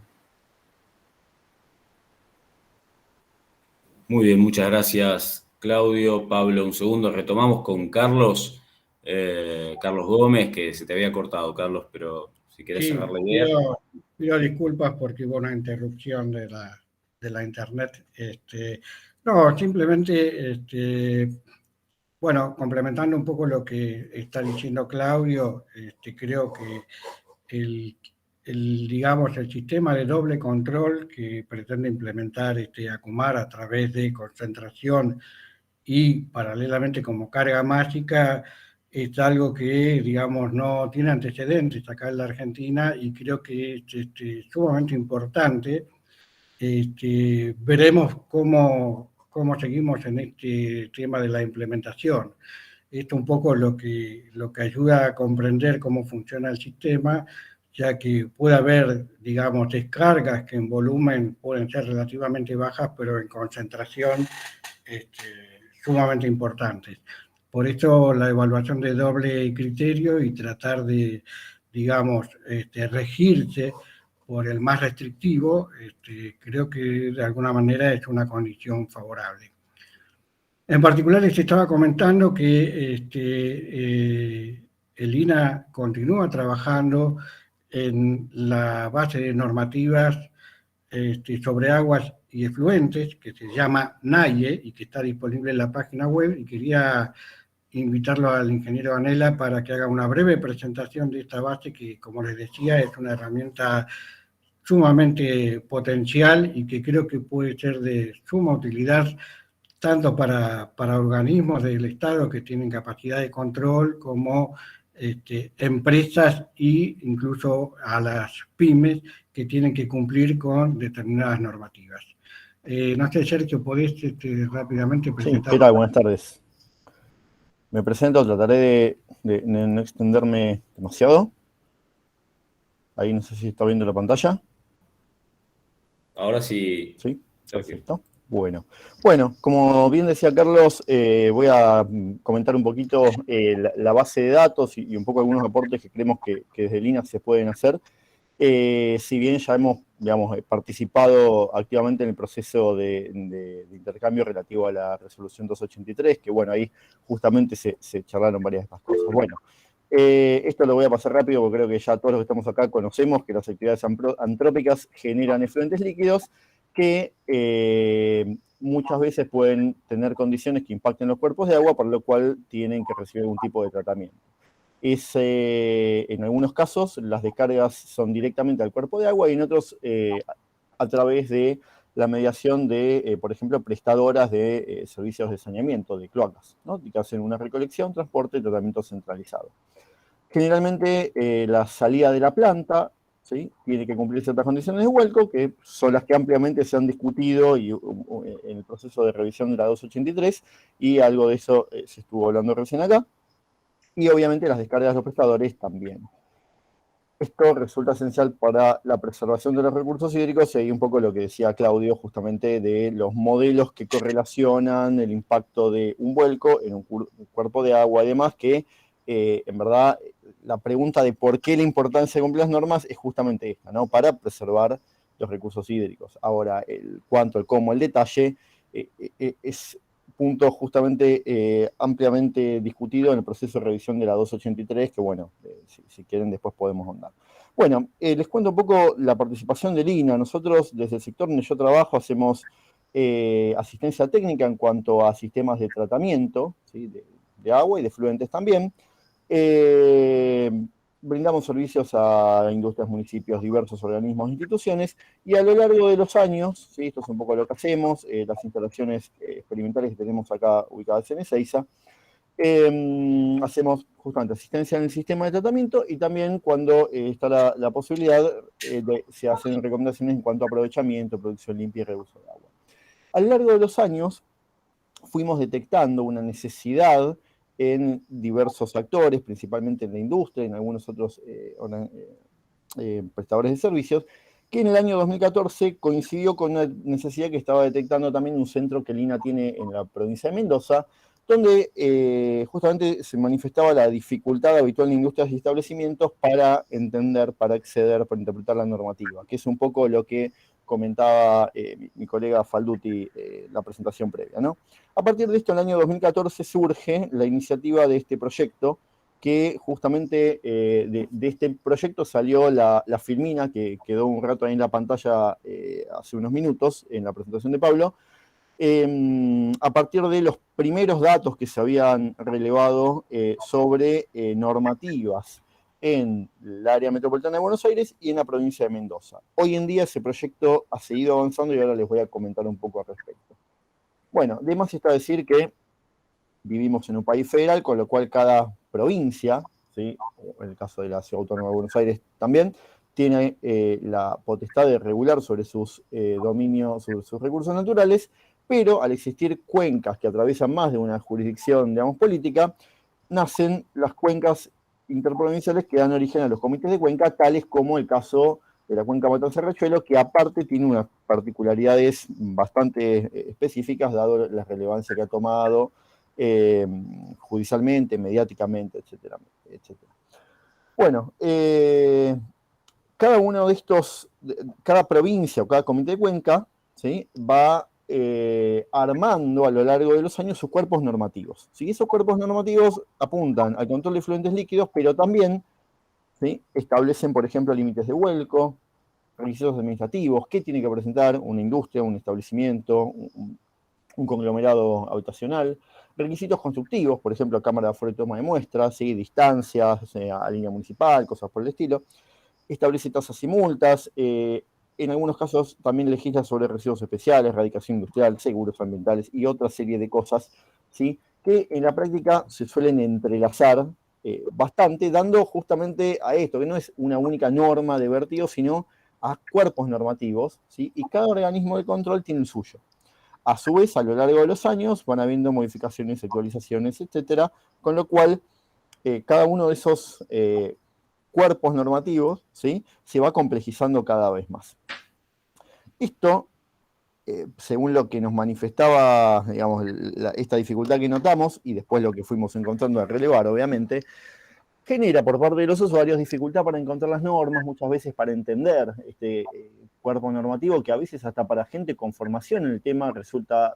Muy bien, muchas gracias, Claudio. Pablo, un segundo, retomamos con Carlos, Carlos Gómez, que se te había cortado, Carlos, pero si querés cerrar la idea. Pido disculpas porque hubo una interrupción de la internet. No, simplemente, bueno, complementando un poco lo que está diciendo Claudio, creo que digamos, el sistema de doble control que pretende implementar Acumar a través de concentración y paralelamente como carga mágica es algo que, digamos, no tiene antecedentes acá en la Argentina y creo que es sumamente importante. Veremos cómo seguimos en este tema de la implementación. Esto un poco lo que ayuda a comprender cómo funciona el sistema, ya que puede haber, digamos, descargas que en volumen pueden ser relativamente bajas, pero en concentración sumamente importantes. Por eso la evaluación de doble criterio y tratar de, digamos, regirse por el más restrictivo, creo que de alguna manera es una condición favorable. En particular, les estaba comentando que el INAH continúa trabajando en la base de normativas sobre aguas y efluentes, que se llama NAIE y que está disponible en la página web, y quería invitarlo al ingeniero Anela para que haga una breve presentación de esta base que, como les decía, es una herramienta sumamente potencial y que creo que puede ser de suma utilidad tanto para organismos del Estado que tienen capacidad de control como empresas e incluso a las pymes que tienen que cumplir con determinadas normativas. No sé, Sergio, ¿podés rápidamente presentar? Sí, ¿qué tal? Buenas tardes. Me presento, trataré de no extenderme demasiado. Ahí no sé si está viendo la pantalla. Ahora sí. Sí, perfecto. Bueno, como bien decía Carlos, voy a comentar un poquito la base de datos y un poco algunos aportes que creemos que desde el INAH se pueden hacer. Si bien ya hemos, digamos, participado activamente en el proceso de intercambio relativo a la resolución 283, que bueno, ahí justamente se charlaron varias de estas cosas. Bueno, esto lo voy a pasar rápido porque creo que ya todos los que estamos acá conocemos que las actividades antrópicas generan efluentes líquidos que muchas veces pueden tener condiciones que impacten los cuerpos de agua, por lo cual tienen que recibir algún tipo de tratamiento. En algunos casos las descargas son directamente al cuerpo de agua y en otros a través de la mediación de, por ejemplo, prestadoras de servicios de saneamiento, de cloacas, ¿no? Que hacen una recolección, transporte y tratamiento centralizado. Generalmente la salida de la planta ¿sí? Tiene que cumplir ciertas condiciones de vuelco, que son las que ampliamente se han discutido en el proceso de revisión de la 283, y algo de eso se estuvo hablando recién acá, y obviamente las descargas de los prestadores también. Esto resulta esencial para la preservación de los recursos hídricos y un poco lo que decía Claudio justamente de los modelos que correlacionan el impacto de un vuelco en un cuerpo de agua y demás, que en verdad la pregunta de por qué la importancia de cumplir las normas es justamente esta, ¿no? Para preservar los recursos hídricos. Ahora, el cuánto, el cómo, el detalle es punto justamente ampliamente discutido en el proceso de revisión de la 283, que bueno, si quieren después podemos ahondar. Bueno, les cuento un poco la participación del INA. Nosotros desde el sector donde yo trabajo hacemos asistencia técnica en cuanto a sistemas de tratamiento, ¿sí? de agua y de fluentes también. Brindamos servicios a industrias, municipios, diversos organismos e instituciones, y a lo largo de los años, ¿sí? Esto es un poco lo que hacemos, las instalaciones experimentales que tenemos acá ubicadas en Ezeiza, hacemos justamente asistencia en el sistema de tratamiento, y también cuando está la posibilidad, se hacen recomendaciones en cuanto a aprovechamiento, producción limpia y reuso de agua. A lo largo de los años fuimos detectando una necesidad en diversos actores, principalmente en la industria, en algunos otros prestadores de servicios, que en el año 2014 coincidió con una necesidad que estaba detectando también un centro que el INA tiene en la provincia de Mendoza, donde justamente se manifestaba la dificultad habitual en industrias y establecimientos para entender, para acceder, para interpretar la normativa, que es un poco lo que comentaba mi colega Falduti la presentación previa, ¿no? A partir de esto, en el año 2014 surge la iniciativa de este proyecto, que justamente de este proyecto salió la filmina, que quedó un rato ahí en la pantalla hace unos minutos, en la presentación de Pablo, a partir de los primeros datos que se habían relevado sobre normativas en el área metropolitana de Buenos Aires y en la provincia de Mendoza. Hoy en día ese proyecto ha seguido avanzando y ahora les voy a comentar un poco al respecto. Bueno, de más está decir que vivimos en un país federal, con lo cual cada provincia, ¿sí? En el caso de la Ciudad Autónoma de Buenos Aires también, tiene la potestad de regular sobre sus dominios, sobre sus recursos naturales, pero al existir cuencas que atraviesan más de una jurisdicción, digamos, política, nacen las cuencas interprovinciales que dan origen a los comités de cuenca, tales como el caso de la cuenca Matanza-Riachuelo, que aparte tiene unas particularidades bastante específicas, dado la relevancia que ha tomado judicialmente, mediáticamente, etcétera, etcétera. Bueno, cada uno de estos, cada provincia o cada comité de cuenca, ¿sí? Va armando a lo largo de los años sus cuerpos normativos. ¿Sí? Esos cuerpos normativos apuntan al control de fluentes líquidos, pero también, ¿sí? Establecen, por ejemplo, límites de vuelco, requisitos administrativos, qué tiene que presentar una industria, un establecimiento, un conglomerado habitacional, requisitos constructivos, por ejemplo, cámara de aforo y toma de muestras, ¿sí? Distancias a línea municipal, cosas por el estilo. Establece tasas y multas, en algunos casos también legisla sobre residuos especiales, radicación industrial, seguros ambientales y otra serie de cosas, ¿sí? Que en la práctica se suelen entrelazar bastante, dando justamente a esto, que no es una única norma de vertido, sino a cuerpos normativos, ¿sí? Y cada organismo de control tiene el suyo. A su vez, a lo largo de los años van habiendo modificaciones, actualizaciones, etcétera, con lo cual cada uno de esos cuerpos normativos, ¿sí? Se va complejizando cada vez más. Esto, según lo que nos manifestaba, digamos, esta dificultad que notamos, y después lo que fuimos encontrando al relevar, obviamente, genera por parte de los usuarios dificultad para encontrar las normas, muchas veces para entender este cuerpo normativo, que a veces hasta para gente con formación en el tema resulta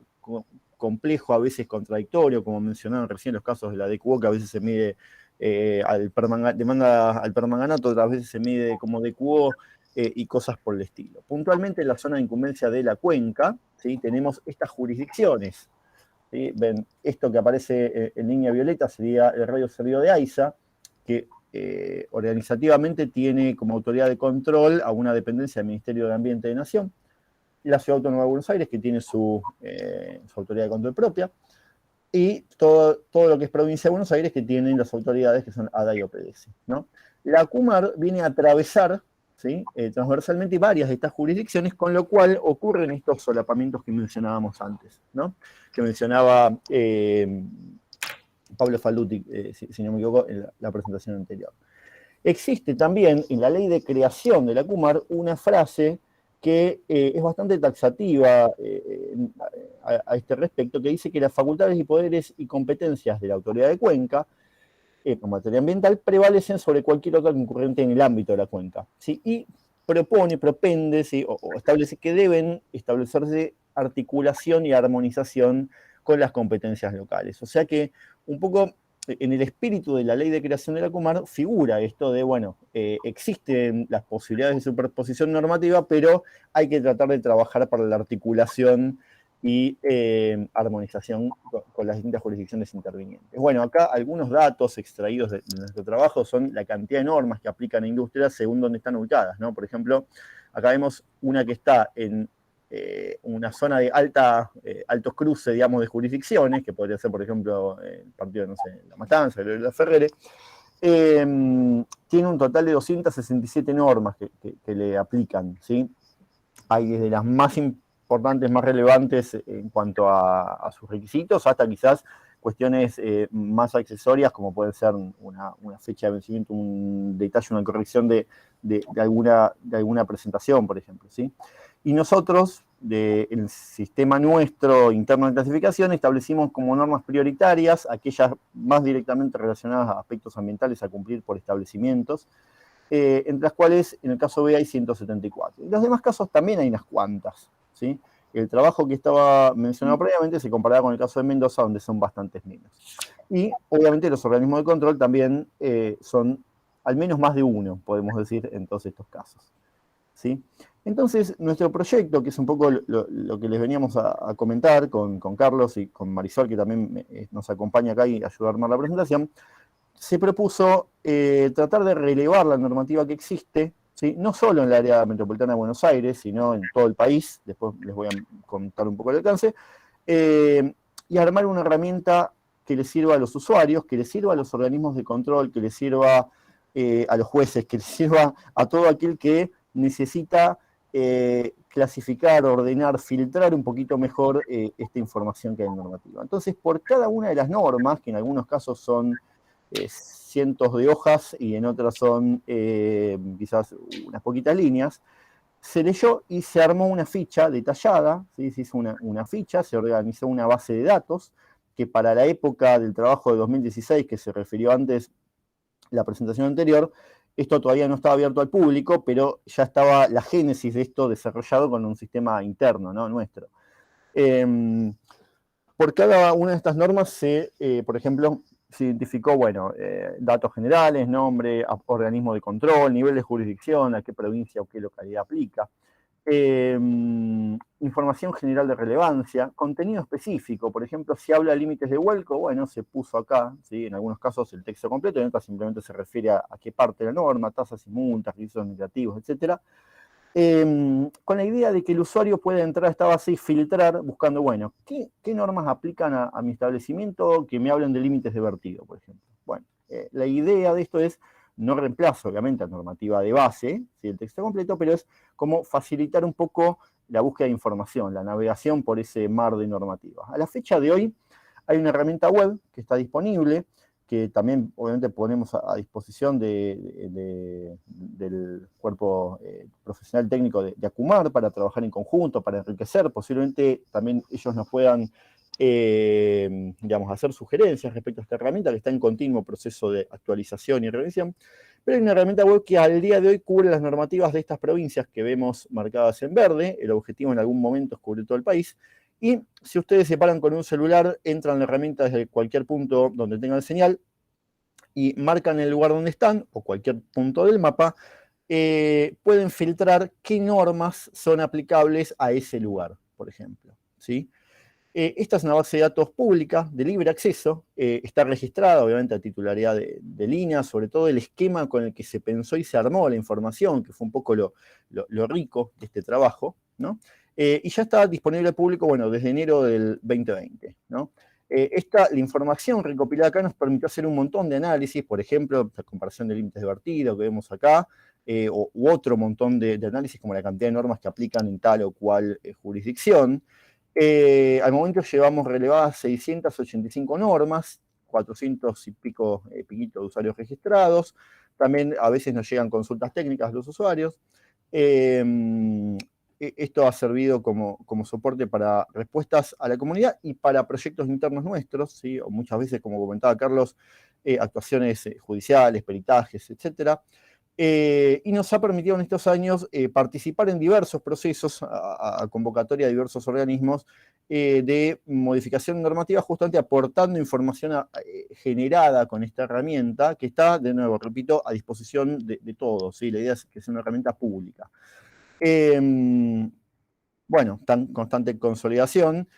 complejo, a veces contradictorio, como mencionaron recién los casos de la DQO, que a veces se mide demanda al permanganato, otras veces se mide como DQO y cosas por el estilo. Puntualmente en la zona de incumbencia de la cuenca, ¿sí? Tenemos estas jurisdicciones, ¿sí? Ven, esto que aparece en línea violeta sería el radio servido de AISA, que organizativamente tiene como autoridad de control a una dependencia del Ministerio de Ambiente de Nación, la Ciudad Autónoma de Buenos Aires, que tiene su autoridad de control propia, y todo lo que es provincia de Buenos Aires, que tienen las autoridades que son ADA y OPDS, ¿no? La CUMAR viene a atravesar, ¿sí? Transversalmente varias de estas jurisdicciones, con lo cual ocurren estos solapamientos que mencionábamos antes, ¿no? Que mencionaba Pablo Falduti, si no me equivoco, en la presentación anterior. Existe también en la ley de creación de la CUMAR una frase que es bastante taxativa a este respecto, que dice que las facultades y poderes y competencias de la autoridad de Cuenca en materia ambiental prevalecen sobre cualquier otra concurrente en el ámbito de la cuenca, ¿sí? Y propende, ¿sí? o establece que deben establecerse articulación y armonización con las competencias locales. O sea que un poco en el espíritu de la ley de creación de la CUMAR figura esto de, bueno, existen las posibilidades de superposición normativa, pero hay que tratar de trabajar para la articulación y armonización con las distintas jurisdicciones intervinientes. Bueno, acá algunos datos extraídos de nuestro trabajo son la cantidad de normas que aplican a industrias según donde están ubicadas, ¿no? Por ejemplo, acá vemos una que está en una zona de altos cruces, digamos, de jurisdicciones, que podría ser, por ejemplo, el partido, no sé, La Matanza, el de la Ferrere, tiene un total de 267 normas que le aplican, ¿sí? Hay desde las más importantes, más relevantes en cuanto a sus requisitos, hasta quizás cuestiones más accesorias, como puede ser una fecha de vencimiento, un detalle, una corrección de alguna presentación, por ejemplo, ¿sí? Y nosotros, el sistema nuestro interno de clasificación, establecimos como normas prioritarias aquellas más directamente relacionadas a aspectos ambientales a cumplir por establecimientos, entre las cuales, en el caso B, hay 174. En los demás casos también hay unas cuantas, ¿sí? El trabajo que estaba mencionado previamente se comparaba con el caso de Mendoza, donde son bastantes menos. Y, obviamente, los organismos de control también son al menos más de uno, podemos decir, en todos estos casos, ¿sí? Entonces, nuestro proyecto, que es un poco lo que les veníamos a comentar con Carlos y con Marisol, que también nos acompaña acá y ayuda a armar la presentación, se propuso tratar de relevar la normativa que existe, ¿sí? No solo en el área metropolitana de Buenos Aires, sino en todo el país, después les voy a contar un poco el alcance, y armar una herramienta que le sirva a los usuarios, que le sirva a los organismos de control, que le sirva a los jueces, que le sirva a todo aquel que necesita clasificar, ordenar, filtrar un poquito mejor esta información que hay en normativa. Entonces, por cada una de las normas, que en algunos casos son cientos de hojas y en otras son quizás unas poquitas líneas, se leyó y se armó una ficha detallada, ¿sí? Se hizo una ficha, se organizó una base de datos, que para la época del trabajo de 2016, que se refirió antes la presentación anterior, esto todavía no estaba abierto al público, pero ya estaba la génesis de esto desarrollado con un sistema interno, ¿no? Nuestro. Por cada una de estas normas por ejemplo, se identificó, bueno, datos generales, nombre, organismo de control, nivel de jurisdicción, a qué provincia o qué localidad aplica, información general de relevancia, contenido específico, por ejemplo, si habla de límites de vuelco, bueno, se puso acá, ¿sí? En algunos casos el texto completo, en otros simplemente se refiere a qué parte de la norma, tasas y multas, requisitos negativos, etc. Con la idea de que el usuario puede entrar a esta base y filtrar buscando, bueno, ¿qué normas aplican a mi establecimiento que me hablen de límites de vertido, por ejemplo? Bueno, la idea de esto es, no reemplaza obviamente la normativa de base, ¿sí? El texto completo, pero es como facilitar un poco la búsqueda de información, la navegación por ese mar de normativas. A la fecha de hoy hay una herramienta web que está disponible, que también obviamente ponemos a disposición del cuerpo profesional técnico de ACUMAR para trabajar en conjunto, para enriquecer, posiblemente también ellos nos puedan digamos, hacer sugerencias respecto a esta herramienta que está en continuo proceso de actualización y revisión, pero hay una herramienta web que al día de hoy cubre las normativas de estas provincias que vemos marcadas en verde. El objetivo en algún momento es cubrir todo el país. Y si ustedes se paran con un celular, entran en la herramienta desde cualquier punto donde tengan señal y marcan el lugar donde están o cualquier punto del mapa, pueden filtrar qué normas son aplicables a ese lugar, por ejemplo, ¿sí? Esta es una base de datos pública, de libre acceso, está registrada obviamente a titularidad de línea, sobre todo el esquema con el que se pensó y se armó la información, que fue un poco lo rico de este trabajo, ¿no? Y ya está disponible al público, bueno, desde enero del 2020, ¿no? La información recopilada acá nos permitió hacer un montón de análisis, por ejemplo, la comparación de límites de vertido que vemos acá, u otro montón de análisis, como la cantidad de normas que aplican en tal o cual jurisdicción. Al momento llevamos relevadas 685 normas, 400 y piquito de usuarios registrados. También a veces nos llegan consultas técnicas de los usuarios. Esto ha servido como soporte para respuestas a la comunidad y para proyectos internos nuestros, ¿sí? O muchas veces, como comentaba Carlos, actuaciones judiciales, peritajes, etc. Y nos ha permitido en estos años participar en diversos procesos a convocatoria de diversos organismos de modificación normativa, justamente aportando información generada con esta herramienta que está, de nuevo, repito, a disposición de todos, ¿sí? La idea es que sea una herramienta pública. Bueno, está en constante consolidación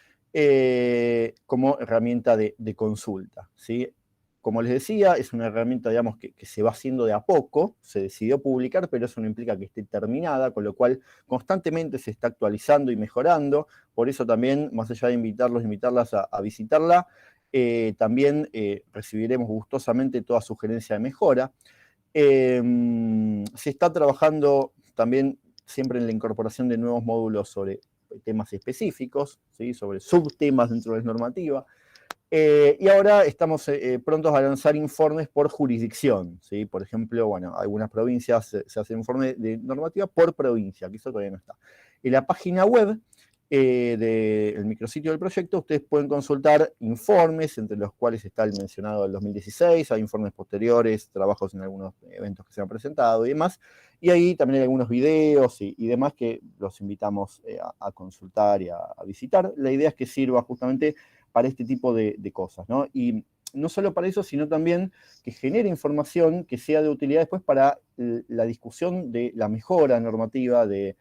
como herramienta de consulta, ¿sí? Como les decía, es una herramienta, digamos, que se va haciendo de a poco, se decidió publicar, pero eso no implica que esté terminada, con lo cual constantemente se está actualizando y mejorando. Por eso también, más allá de invitarlas a visitarla, también recibiremos gustosamente toda sugerencia de mejora. Se está trabajando también siempre en la incorporación de nuevos módulos sobre temas específicos, ¿sí? Sobre subtemas dentro de la normativa. Y ahora estamos prontos a lanzar informes por jurisdicción, ¿sí? Por ejemplo, bueno, algunas provincias se hace informe de normativa por provincia, que eso todavía no está. En la página web del micrositio del proyecto, ustedes pueden consultar informes, entre los cuales está el mencionado del 2016, hay informes posteriores, trabajos en algunos eventos que se han presentado y demás, y ahí también hay algunos videos y demás que los invitamos a consultar y a visitar. La idea es que sirva justamente para este tipo de cosas, ¿no? Y no solo para eso, sino también que genere información que sea de utilidad después para la discusión de la mejora normativa, de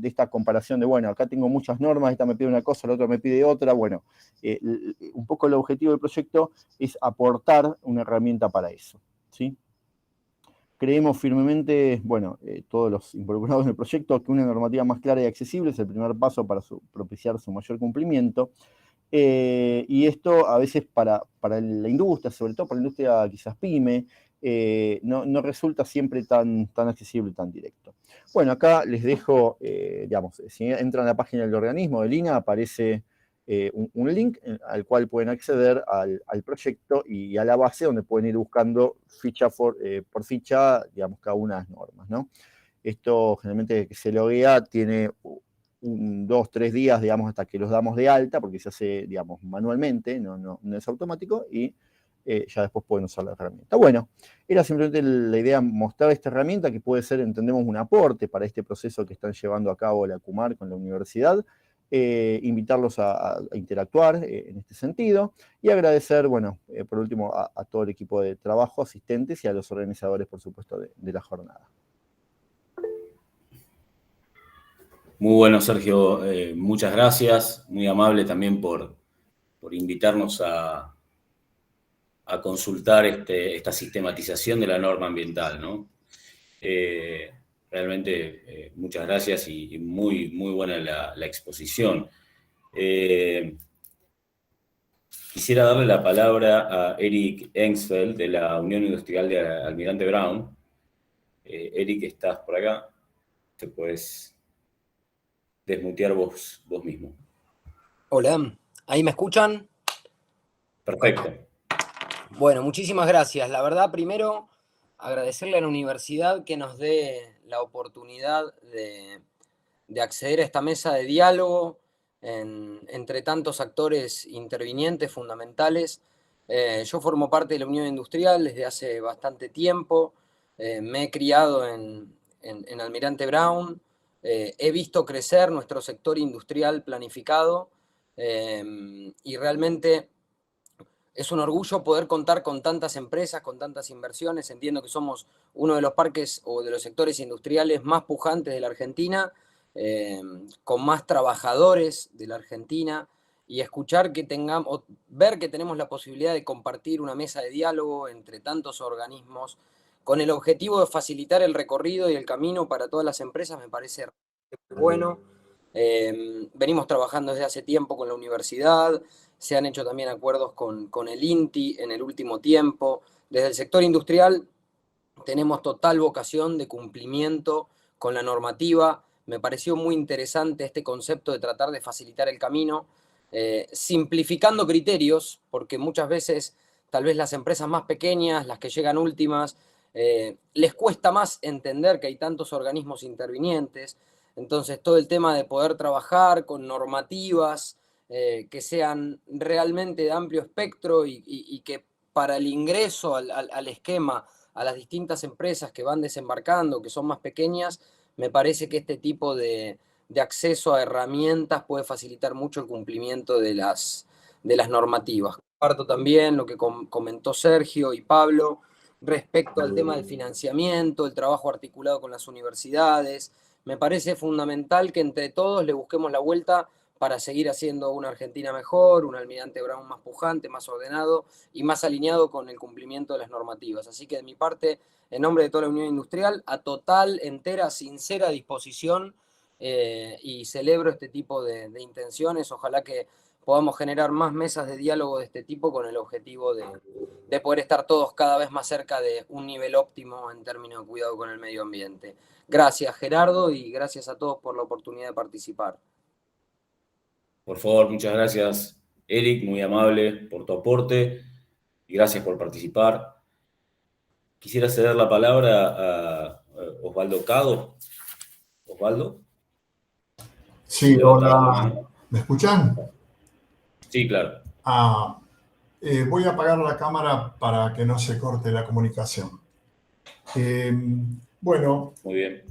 esta comparación de, bueno, acá tengo muchas normas, esta me pide una cosa, la otra me pide otra. Bueno, un poco el objetivo del proyecto es aportar una herramienta para eso, ¿sí? Creemos firmemente, bueno, todos los involucrados en el proyecto, que una normativa más clara y accesible es el primer paso para propiciar su mayor cumplimiento. Y esto a veces para la industria, sobre todo para la industria quizás pyme, no resulta siempre tan accesible y tan directo. Bueno, acá les dejo, digamos, si entran a la página del organismo del INA, aparece un link al cual pueden acceder al proyecto y a la base donde pueden ir buscando ficha por ficha, digamos, cada una de las normas, ¿no? Esto generalmente que se loguea tiene 2, 3 días, digamos, hasta que los damos de alta, porque se hace, digamos, manualmente, no es automático, y ya después pueden usar la herramienta. Bueno, era simplemente la idea mostrar esta herramienta que puede ser, entendemos, un aporte para este proceso que están llevando a cabo la CUMAR con la universidad, invitarlos a interactuar en este sentido, y agradecer, bueno, por último, a todo el equipo de trabajo, asistentes y a los organizadores, por supuesto, de la jornada. Muy bueno, Sergio, muchas gracias, muy amable también por invitarnos a consultar esta sistematización de la norma ambiental, ¿no? Realmente muchas gracias y muy buena la exposición. Quisiera darle la palabra a Eric Engsfeld de la Unión Industrial de Almirante Brown. Eric, ¿estás por acá? Te puedes desmutear vos mismo. Hola, ¿ahí me escuchan? Perfecto. Bueno, muchísimas gracias. La verdad, primero, agradecerle a la universidad que nos dé la oportunidad de acceder a esta mesa de diálogo entre tantos actores intervinientes fundamentales. Yo formo parte de la Unión Industrial desde hace bastante tiempo. Me he criado en Almirante Brown. He visto crecer nuestro sector industrial planificado y realmente es un orgullo poder contar con tantas empresas, con tantas inversiones. Entiendo que somos uno de los parques o de los sectores industriales más pujantes de la Argentina, con más trabajadores de la Argentina, y escuchar que ver que tenemos la posibilidad de compartir una mesa de diálogo entre tantos organismos con el objetivo de facilitar el recorrido y el camino para todas las empresas me parece muy bueno. Venimos trabajando desde hace tiempo con la universidad, se han hecho también acuerdos con el INTI en el último tiempo. Desde el sector industrial tenemos total vocación de cumplimiento con la normativa. Me pareció muy interesante este concepto de tratar de facilitar el camino, simplificando criterios, porque muchas veces tal vez las empresas más pequeñas, las que llegan últimas, les cuesta más entender que hay tantos organismos intervinientes. Entonces, todo el tema de poder trabajar con normativas que sean realmente de amplio espectro y que para el ingreso al esquema, a las distintas empresas que van desembarcando, que son más pequeñas, me parece que este tipo de acceso a herramientas puede facilitar mucho el cumplimiento de las normativas. Comparto también lo que comentó Sergio y Pablo respecto al tema del financiamiento, el trabajo articulado con las universidades. Me parece fundamental que entre todos le busquemos la vuelta para seguir haciendo una Argentina mejor, un Almirante Brown más pujante, más ordenado y más alineado con el cumplimiento de las normativas. Así que de mi parte, en nombre de toda la Unión Industrial, a total, entera, sincera disposición y celebro este tipo de intenciones. Ojalá que podamos generar más mesas de diálogo de este tipo con el objetivo de poder estar todos cada vez más cerca de un nivel óptimo en términos de cuidado con el medio ambiente. Gracias, Gerardo, y gracias a todos por la oportunidad de participar. Por favor, muchas gracias, Eric, muy amable por tu aporte y gracias por participar. Quisiera ceder la palabra a Osvaldo Cado. Osvaldo. Sí, hola. ¿Me escuchan? Sí, claro. Voy a apagar la cámara para que no se corte la comunicación. Bueno, muy bien.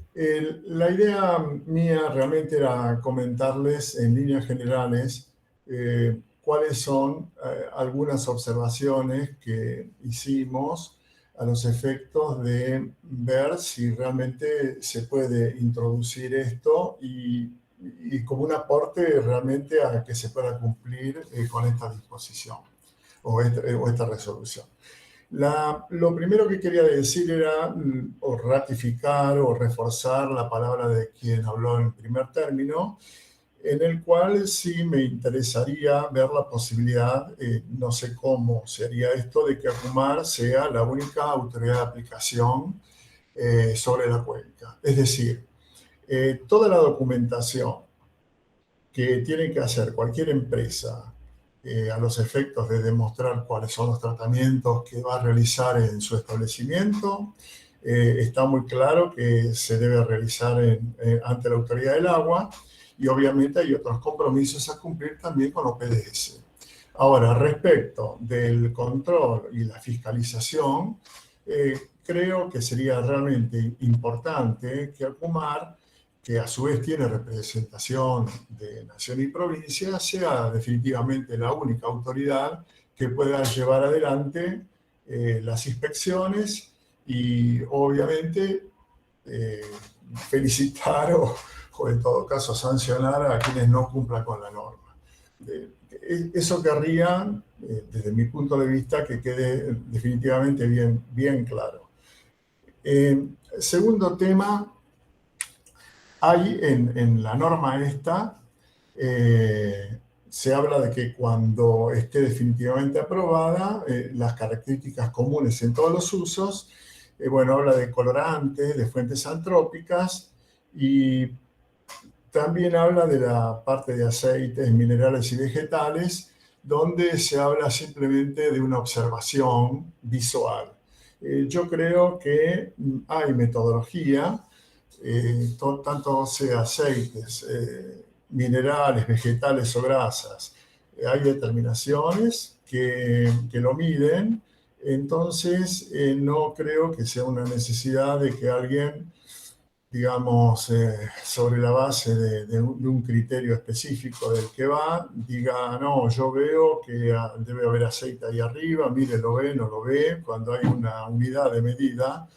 La idea mía realmente era comentarles en líneas generales cuáles son algunas observaciones que hicimos a los efectos de ver si realmente se puede introducir esto y como un aporte realmente a que se pueda cumplir con esta disposición o esta resolución. Lo primero que quería decir era o ratificar o reforzar la palabra de quien habló en primer término, en el cual sí me interesaría ver la posibilidad, no sé cómo sería esto, de que ACUMAR sea la única autoridad de aplicación sobre la cuenca. Es decir, toda la documentación que tiene que hacer cualquier empresa a los efectos de demostrar cuáles son los tratamientos que va a realizar en su establecimiento, está muy claro que se debe realizar ante la Autoridad del Agua y obviamente hay otros compromisos a cumplir también con los PDS. Ahora, respecto del control y la fiscalización, creo que sería realmente importante que ACUMAR, que a su vez tiene representación de nación y provincia, sea definitivamente la única autoridad que pueda llevar adelante las inspecciones y obviamente felicitar o en todo caso sancionar a quienes no cumplan con la norma. Eso querría, desde mi punto de vista, que quede definitivamente bien claro. Segundo tema, hay en la norma esta, se habla de que cuando esté definitivamente aprobada, las características comunes en todos los usos, bueno, habla de colorantes, de fuentes antrópicas y también habla de la parte de aceites, minerales y vegetales, donde se habla simplemente de una observación visual. Yo creo que hay metodología, tanto sea aceites, minerales, vegetales o grasas, hay determinaciones que lo miden, entonces no creo que sea una necesidad de que alguien, digamos, sobre la base de un criterio específico del que va, diga, no, yo veo que debe haber aceite ahí arriba, mire, lo ve, no lo ve, cuando hay una unidad de medida.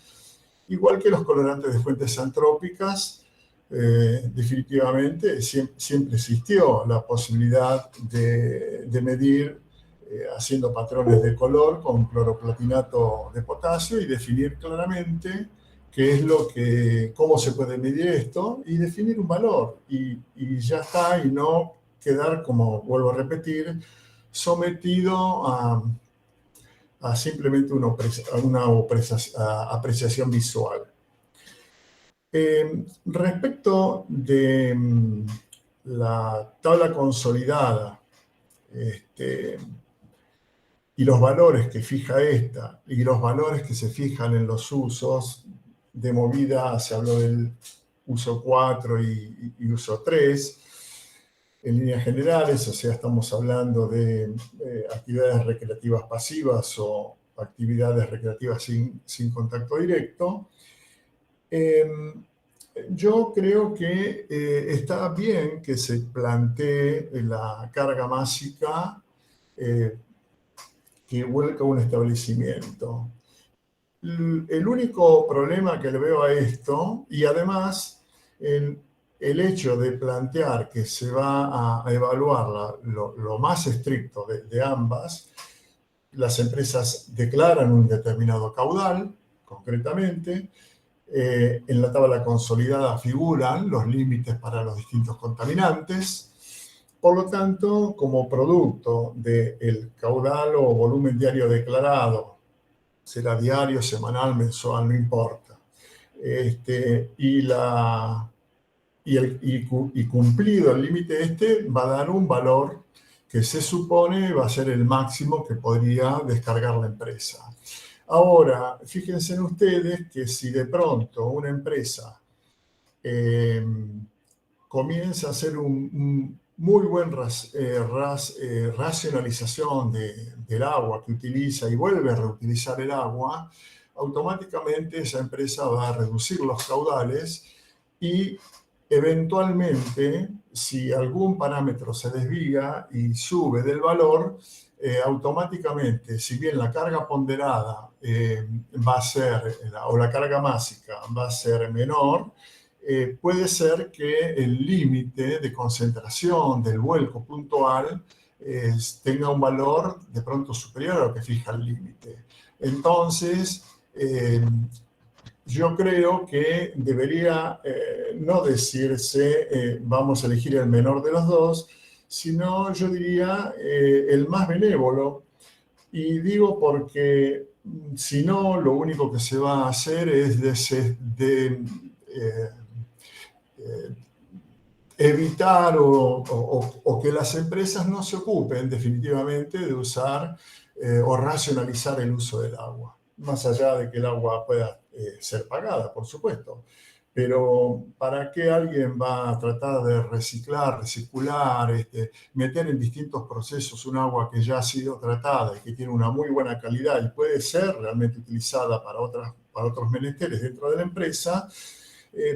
Igual que los colorantes de fuentes antrópicas, definitivamente siempre existió la posibilidad de medir haciendo patrones de color con cloroplatinato de potasio y definir claramente qué es cómo se puede medir esto y definir un valor. Y ya está, y no quedar, como vuelvo a repetir, sometido a simplemente una apreciación visual. Respecto de la tabla consolidada y los valores que fija esta y los valores que se fijan en los usos de movida, se habló del uso 4 y uso 3, en líneas generales, o sea, estamos hablando de actividades recreativas pasivas o actividades recreativas sin contacto directo. Yo creo que está bien que se plantee la carga másica que vuelca un establecimiento. El único problema que le veo a esto, y además el hecho de plantear que se va a evaluar lo más estricto de ambas, las empresas declaran un determinado caudal, concretamente, en la tabla consolidada figuran los límites para los distintos contaminantes. Por lo tanto, como producto del caudal o volumen diario declarado, será diario, semanal, mensual, no importa, y cumplido el límite va a dar un valor que se supone va a ser el máximo que podría descargar la empresa. Ahora, fíjense ustedes que si de pronto una empresa comienza a hacer un muy buen racionalización del agua que utiliza y vuelve a reutilizar el agua, automáticamente esa empresa va a reducir los caudales y eventualmente, si algún parámetro se desvía y sube del valor, automáticamente, si bien la carga ponderada va a ser, o la carga másica va a ser menor, puede ser que el límite de concentración del vuelco puntual tenga un valor de pronto superior a lo que fija el límite. Entonces, yo creo que debería no decirse vamos a elegir el menor de los dos, sino yo diría el más benévolo. Y digo porque si no, lo único que se va a hacer es evitar o que las empresas no se ocupen definitivamente de usar o racionalizar el uso del agua. Más allá de que el agua pueda ser pagada, por supuesto. Pero ¿para qué alguien va a tratar de reciclar, recircular, meter en distintos procesos un agua que ya ha sido tratada y que tiene una muy buena calidad y puede ser realmente utilizada para otros menesteres dentro de la empresa?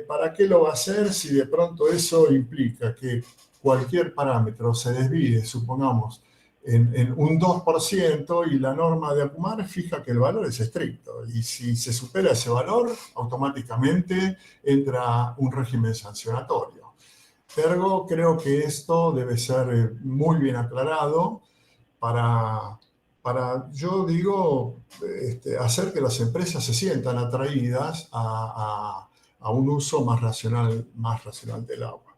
¿Para qué lo va a hacer si de pronto eso implica que cualquier parámetro se desvíe, supongamos, en un 2% y la norma de ACUMAR fija que el valor es estricto? Y si se supera ese valor, automáticamente entra un régimen sancionatorio. Ergo, creo que esto debe ser muy bien aclarado para yo digo, hacer que las empresas se sientan atraídas a un uso más racional del agua.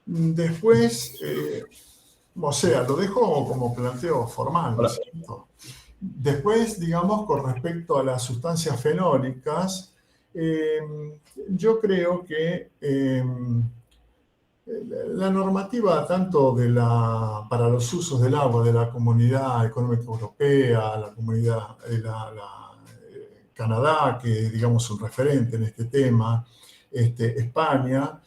Después, o sea, lo dejo como planteo formal, ¿no es cierto? Después, digamos, con respecto a las sustancias fenólicas, yo creo que la normativa tanto para los usos del agua de la Comunidad Económica Europea, la Comunidad Canadá, que digamos un referente en este tema, España,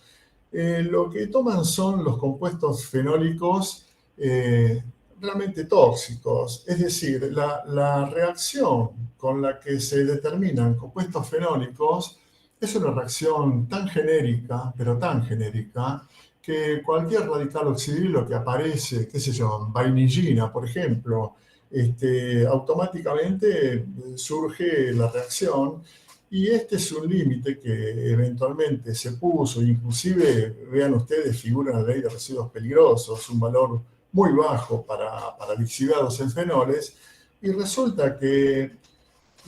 lo que toman son los compuestos fenólicos realmente tóxicos. Es decir, la reacción con la que se determinan compuestos fenólicos es una reacción tan genérica, pero tan genérica, que cualquier radical oxidrilo que aparece, qué sé yo, en vainillina, por ejemplo, automáticamente surge la reacción. Y este es un límite que eventualmente se puso, inclusive, vean ustedes, figura en la ley de residuos peligrosos, un valor muy bajo para lixiviados en fenoles, y resulta que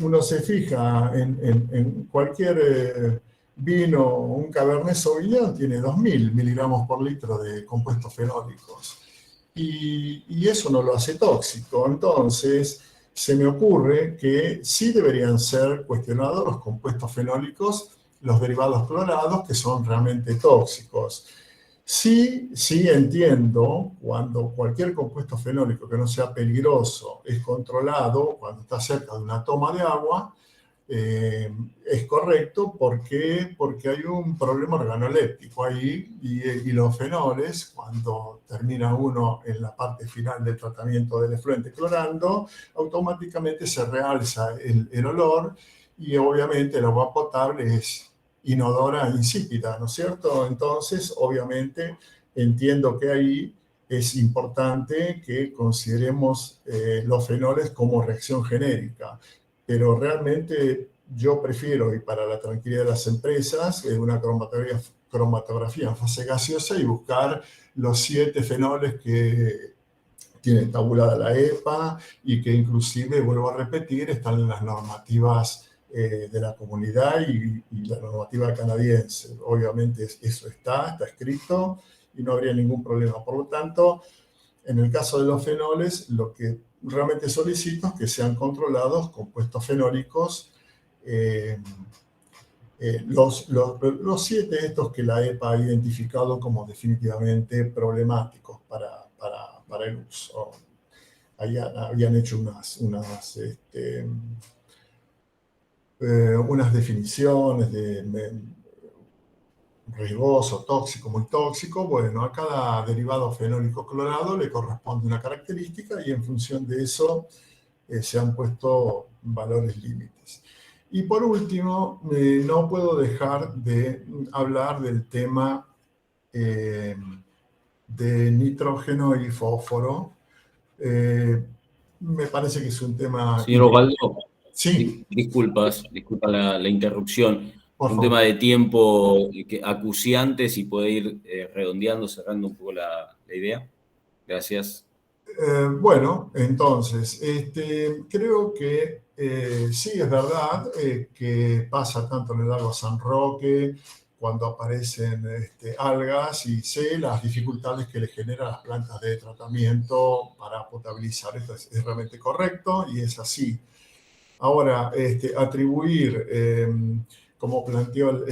uno se fija en cualquier vino, un Cabernet Sauvignon tiene 2000 miligramos por litro de compuestos fenólicos. y eso no lo hace tóxico. Entonces, se me ocurre que sí deberían ser cuestionados los compuestos fenólicos, los derivados clorados, que son realmente tóxicos. Sí entiendo cuando cualquier compuesto fenólico que no sea peligroso es controlado, cuando está cerca de una toma de agua, es correcto porque hay un problema organoléptico ahí y los fenoles, cuando termina uno en la parte final del tratamiento del efluente clorando, automáticamente se realza el olor y obviamente el agua potable es inodora, insípida, ¿no es cierto? Entonces, obviamente, entiendo que ahí es importante que consideremos los fenoles como reacción genérica, pero realmente yo prefiero, y para la tranquilidad de las empresas, una cromatografía en fase gaseosa y buscar los 7 fenoles que tiene tabulada la EPA y que inclusive, vuelvo a repetir, están en las normativas de la comunidad y la normativa canadiense. Obviamente eso está escrito y no habría ningún problema. Por lo tanto, en el caso de los fenoles, lo que realmente solicito es que sean controlados compuestos fenólicos, los 7 estos que la EPA ha identificado como definitivamente problemáticos para el uso. Habían hecho unas definiciones de riesgoso, tóxico, muy tóxico. Bueno, a cada derivado fenólico clorado le corresponde una característica y en función de eso se han puesto valores límites. Y por último, no puedo dejar de hablar del tema de nitrógeno y fósforo. Me parece que es un tema... Señor Osvaldo, sí. Disculpa la interrupción. Por un favor. tema de tiempo acuciante, si puede ir redondeando, cerrando un poco la idea. Gracias. Bueno, entonces, creo que sí, es verdad que pasa tanto en el lago San Roque, cuando aparecen algas, y sé las dificultades que le generan las plantas de tratamiento para potabilizar. Esto es realmente correcto y es así. Ahora, atribuir, como planteó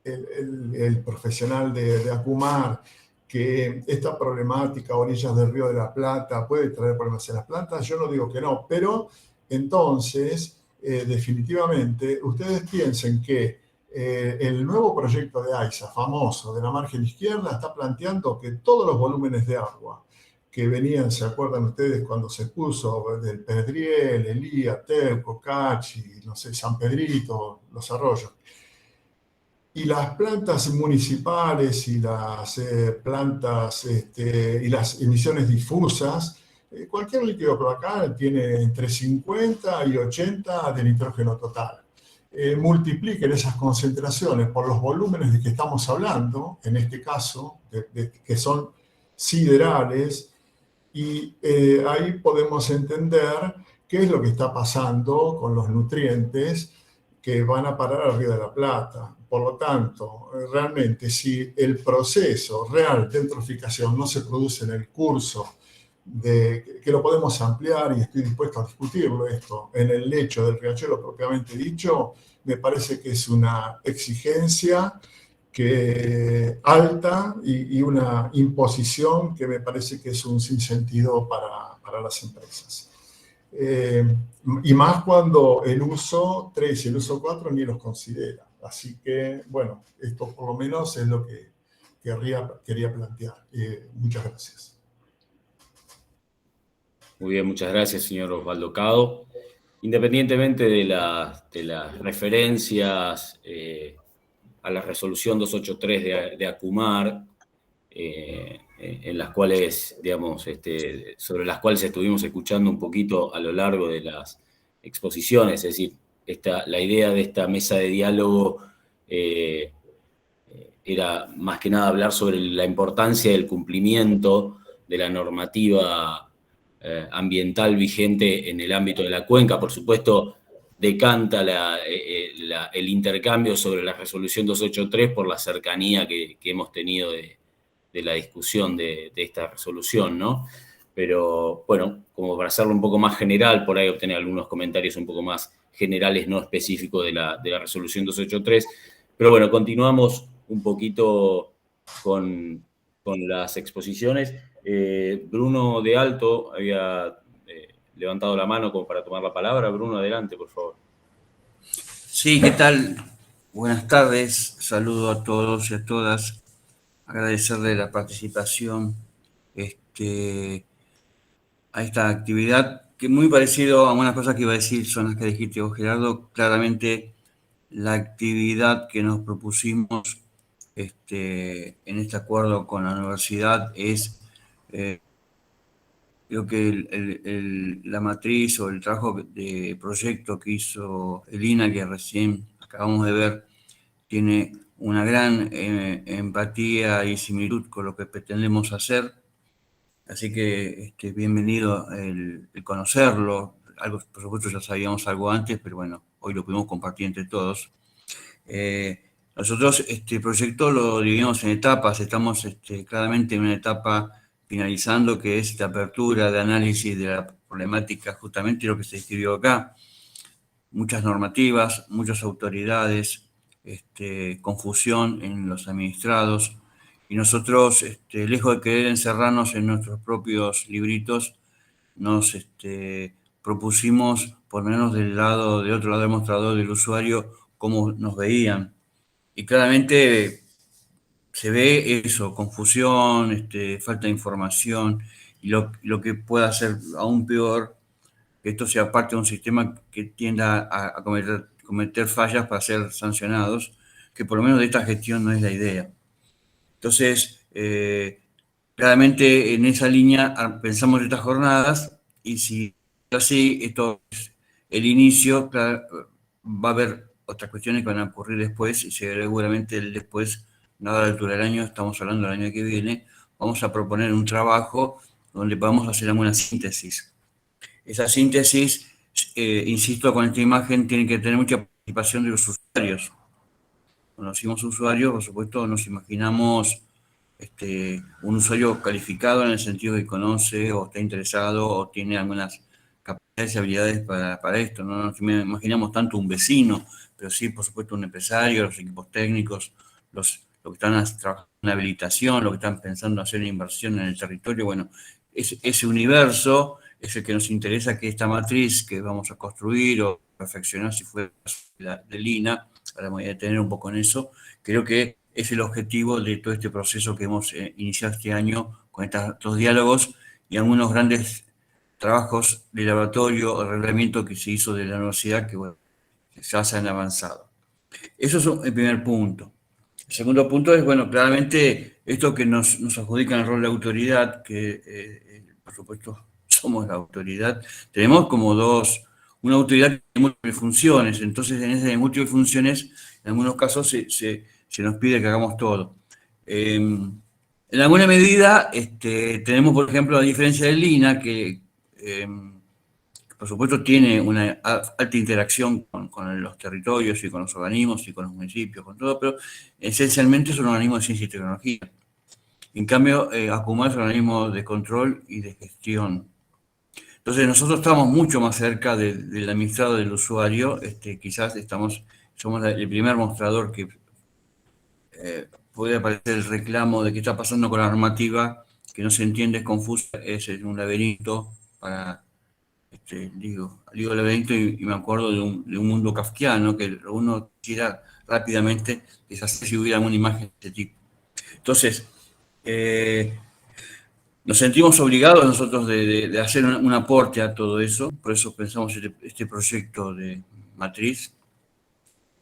el profesional de Acumar, que esta problemática a orillas del Río de la Plata puede traer problemas en las plantas, yo no digo que no, pero entonces, definitivamente, ustedes piensen que el nuevo proyecto de AISA, famoso, de la margen izquierda, está planteando que todos los volúmenes de agua que venían, ¿se acuerdan ustedes cuando se puso del Pedriel, Elía, Teuco, Cachi, no sé, San Pedrito, los arroyos? Y las plantas municipales y las plantas y las emisiones difusas, cualquier líquido cloacal tiene entre 50 y 80 de nitrógeno total. Multipliquen esas concentraciones por los volúmenes de que estamos hablando, en este caso, que son siderales, y ahí podemos entender qué es lo que está pasando con los nutrientes que van a parar al Río de la Plata. Por lo tanto, realmente, si el proceso real de eutroficación no se produce en el curso, que lo podemos ampliar y estoy dispuesto a discutirlo esto, en el lecho del riachuelo propiamente dicho, me parece que es una exigencia alta y una imposición que me parece que es un sinsentido para las empresas. Y más cuando el uso 3 y el uso 4 ni los considera. Así que, bueno, esto por lo menos es lo que quería plantear. Muchas gracias. Muy bien, muchas gracias, señor Osvaldo Cado. Independientemente de las referencias a la resolución 283 de Acumar, en las cuales, digamos, sobre las cuales estuvimos escuchando un poquito a lo largo de las exposiciones, es decir, la idea de esta mesa de diálogo era más que nada hablar sobre la importancia del cumplimiento de la normativa ambiental vigente en el ámbito de la cuenca. Por supuesto, decanta el intercambio sobre la resolución 283 por la cercanía que hemos tenido la discusión de esta resolución, ¿no? Pero bueno, como para hacerlo un poco más general, por ahí obtener algunos comentarios un poco más generales, no específicos de la resolución 283. Pero bueno, continuamos un poquito con las exposiciones. Bruno de Alto había levantado la mano como para tomar la palabra. Bruno, adelante, por favor. Sí, ¿qué tal? Buenas tardes, saludo a todos y a todas. Agradecerle la participación a esta actividad, que muy parecido a unas cosas que iba a decir, son las que dijiste vos, Gerardo. Claramente la actividad que nos propusimos en este acuerdo con la universidad es, creo que la matriz o el trabajo de proyecto que hizo Elina, que recién acabamos de ver, tiene una gran empatía y similitud con lo que pretendemos hacer. Así que bienvenido el conocerlo. Algo, por supuesto, ya sabíamos algo antes, pero bueno, hoy lo pudimos compartir entre todos. Nosotros este proyecto lo dividimos en etapas. Estamos claramente en una etapa finalizando, que es esta apertura de análisis de la problemática, justamente lo que se describió acá. Muchas normativas, muchas autoridades, confusión en los administrados. Y nosotros, lejos de querer encerrarnos en nuestros propios libritos, nos propusimos ponernos del otro lado del mostrador del usuario, cómo nos veían. Y claramente se ve eso, confusión, falta de información, y lo que puede hacer aún peor, que esto sea parte de un sistema que tienda a cometer fallas para ser sancionados, que por lo menos de esta gestión no es la idea. Entonces, claramente en esa línea pensamos estas jornadas, y si así, esto es el inicio, claro, va a haber otras cuestiones que van a ocurrir después, y seguramente el después, nada a la altura del año, estamos hablando del año que viene, vamos a proponer un trabajo donde podamos hacer alguna síntesis. Esa síntesis, insisto, con esta imagen, tiene que tener mucha participación de los usuarios. Cuando decimos usuarios, por supuesto, nos imaginamos un usuario calificado en el sentido de que conoce o está interesado o tiene algunas capacidades y habilidades para esto. No nos imaginamos tanto un vecino, pero sí, por supuesto, un empresario, los equipos técnicos, los que están trabajando en habilitación, los que están pensando hacer inversión en el territorio. Bueno, ese universo es el que nos interesa, que esta matriz que vamos a construir o perfeccionar, si fuera de Lina, ahora me voy a detener un poco en eso. Creo que es el objetivo de todo este proceso que hemos iniciado este año con estos diálogos y algunos grandes trabajos de laboratorio o reglamento que se hizo de la universidad, que bueno, ya se han avanzado. Eso es el primer punto. El segundo punto es, bueno, claramente esto que nos adjudica el rol de autoridad, que por supuesto somos la autoridad, tenemos como una autoridad que tiene múltiples funciones. Entonces, en esas múltiples funciones, en algunos casos se nos pide que hagamos todo. En alguna medida, tenemos, por ejemplo, la diferencia de Lina, que por supuesto tiene una alta interacción con los territorios y con los organismos y con los municipios, con todo, pero esencialmente es un organismo de ciencia y tecnología. En cambio, Acumar es un organismo de control y de gestión. Entonces, nosotros estamos mucho más cerca del administrado, del usuario. Quizás somos el primer mostrador que puede aparecer el reclamo de qué está pasando con la normativa, que no se entiende, es confusa, es un laberinto para... digo laberinto y me acuerdo de un mundo kafkiano que uno quisiera rápidamente deshacer si hubiera una imagen de este tipo. Entonces, nos sentimos obligados nosotros de hacer un aporte a todo eso, por eso pensamos este proyecto de matriz.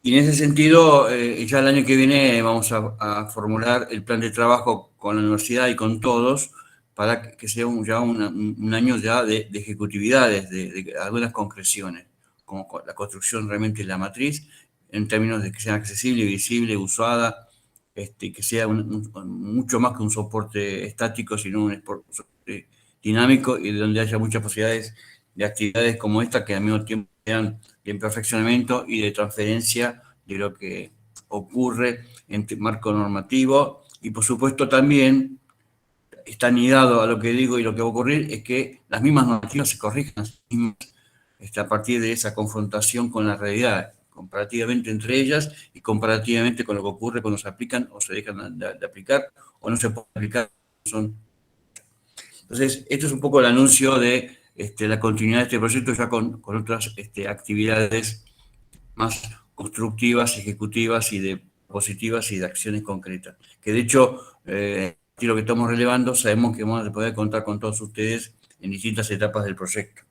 Y en ese sentido, ya el año que viene vamos a formular el plan de trabajo con la universidad y con todos, para que sea ya un año ya de ejecutividades, de algunas concreciones, como la construcción realmente de la matriz, en términos de que sea accesible, visible, usada, que sea mucho más que un soporte estático, sino un soporte dinámico, y donde haya muchas posibilidades de actividades como esta, que al mismo tiempo sean de perfeccionamiento y de transferencia de lo que ocurre en marco normativo, y por supuesto también está anidado a lo que digo y lo que va a ocurrir es que las mismas normativas se corrijan a sí mismas, a partir de esa confrontación con la realidad, comparativamente entre ellas y comparativamente con lo que ocurre cuando se aplican o se dejan de aplicar o no se pueden aplicar. Entonces, esto es un poco el anuncio de la continuidad de este proyecto ya con otras actividades más constructivas, ejecutivas y de positivas y de acciones concretas. Que de hecho, lo que estamos relevando, sabemos que vamos a poder contar con todos ustedes en distintas etapas del proyecto.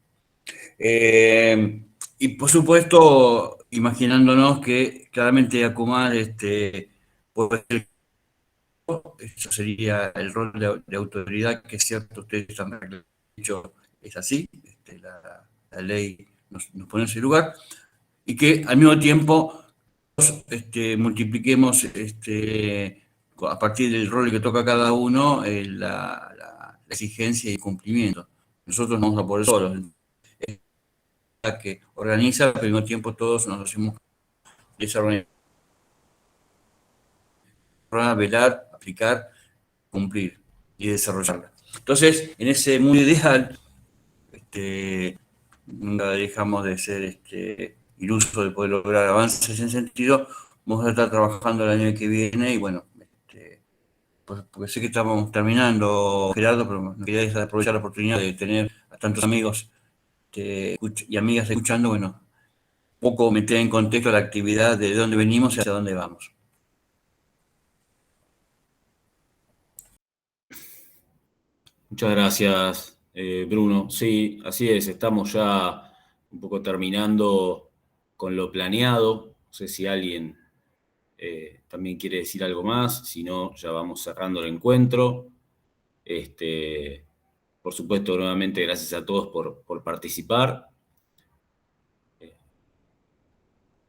Y por supuesto, imaginándonos que claramente Acumal puede ser, eso sería el rol de autoridad, que es cierto, ustedes han dicho, es así, la ley nos pone en ese lugar, y que al mismo tiempo multipliquemos a partir del rol que toca a cada uno la exigencia y el cumplimiento. Nosotros no vamos a poder solos. Que organiza, pero al mismo tiempo todos nos hacemos desarrollar, velar, aplicar, cumplir y desarrollarla. Entonces, en ese mundo ideal, nunca dejamos de ser iluso de poder lograr avances en ese sentido. Vamos a estar trabajando el año que viene y bueno, pues, porque sé que estamos terminando, Gerardo, pero no quería aprovechar la oportunidad de tener a tantos amigos y amigas escuchando, bueno, un poco meter en contexto la actividad de dónde venimos y hacia dónde vamos. Muchas gracias, Bruno. Sí, así es, estamos ya un poco terminando con lo planeado. No sé si alguien también quiere decir algo más, si no, ya vamos cerrando el encuentro. Por supuesto, nuevamente, gracias a todos por participar.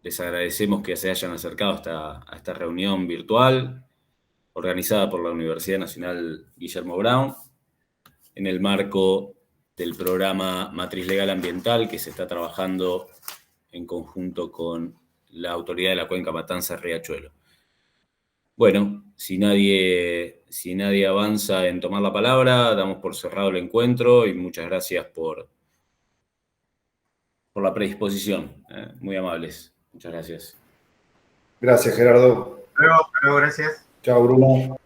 Les agradecemos que se hayan acercado a esta reunión virtual organizada por la Universidad Nacional Guillermo Brown en el marco del programa Matriz Legal Ambiental que se está trabajando en conjunto con la Autoridad de la Cuenca Matanza-Riachuelo. Bueno, si nadie avanza en tomar la palabra, damos por cerrado el encuentro y muchas gracias por la predisposición. Muy amables. Muchas gracias. Gracias, Gerardo. Hasta luego, gracias. Chao, Bruno.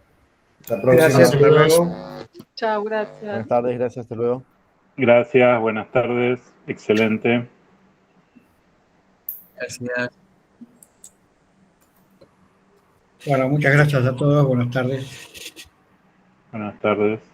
Hasta la próxima. Gracias, hasta luego. Chao, gracias. Buenas tardes, gracias, hasta luego. Gracias, buenas tardes, excelente. Gracias. Bueno, muchas gracias a todos, buenas tardes. Buenas tardes.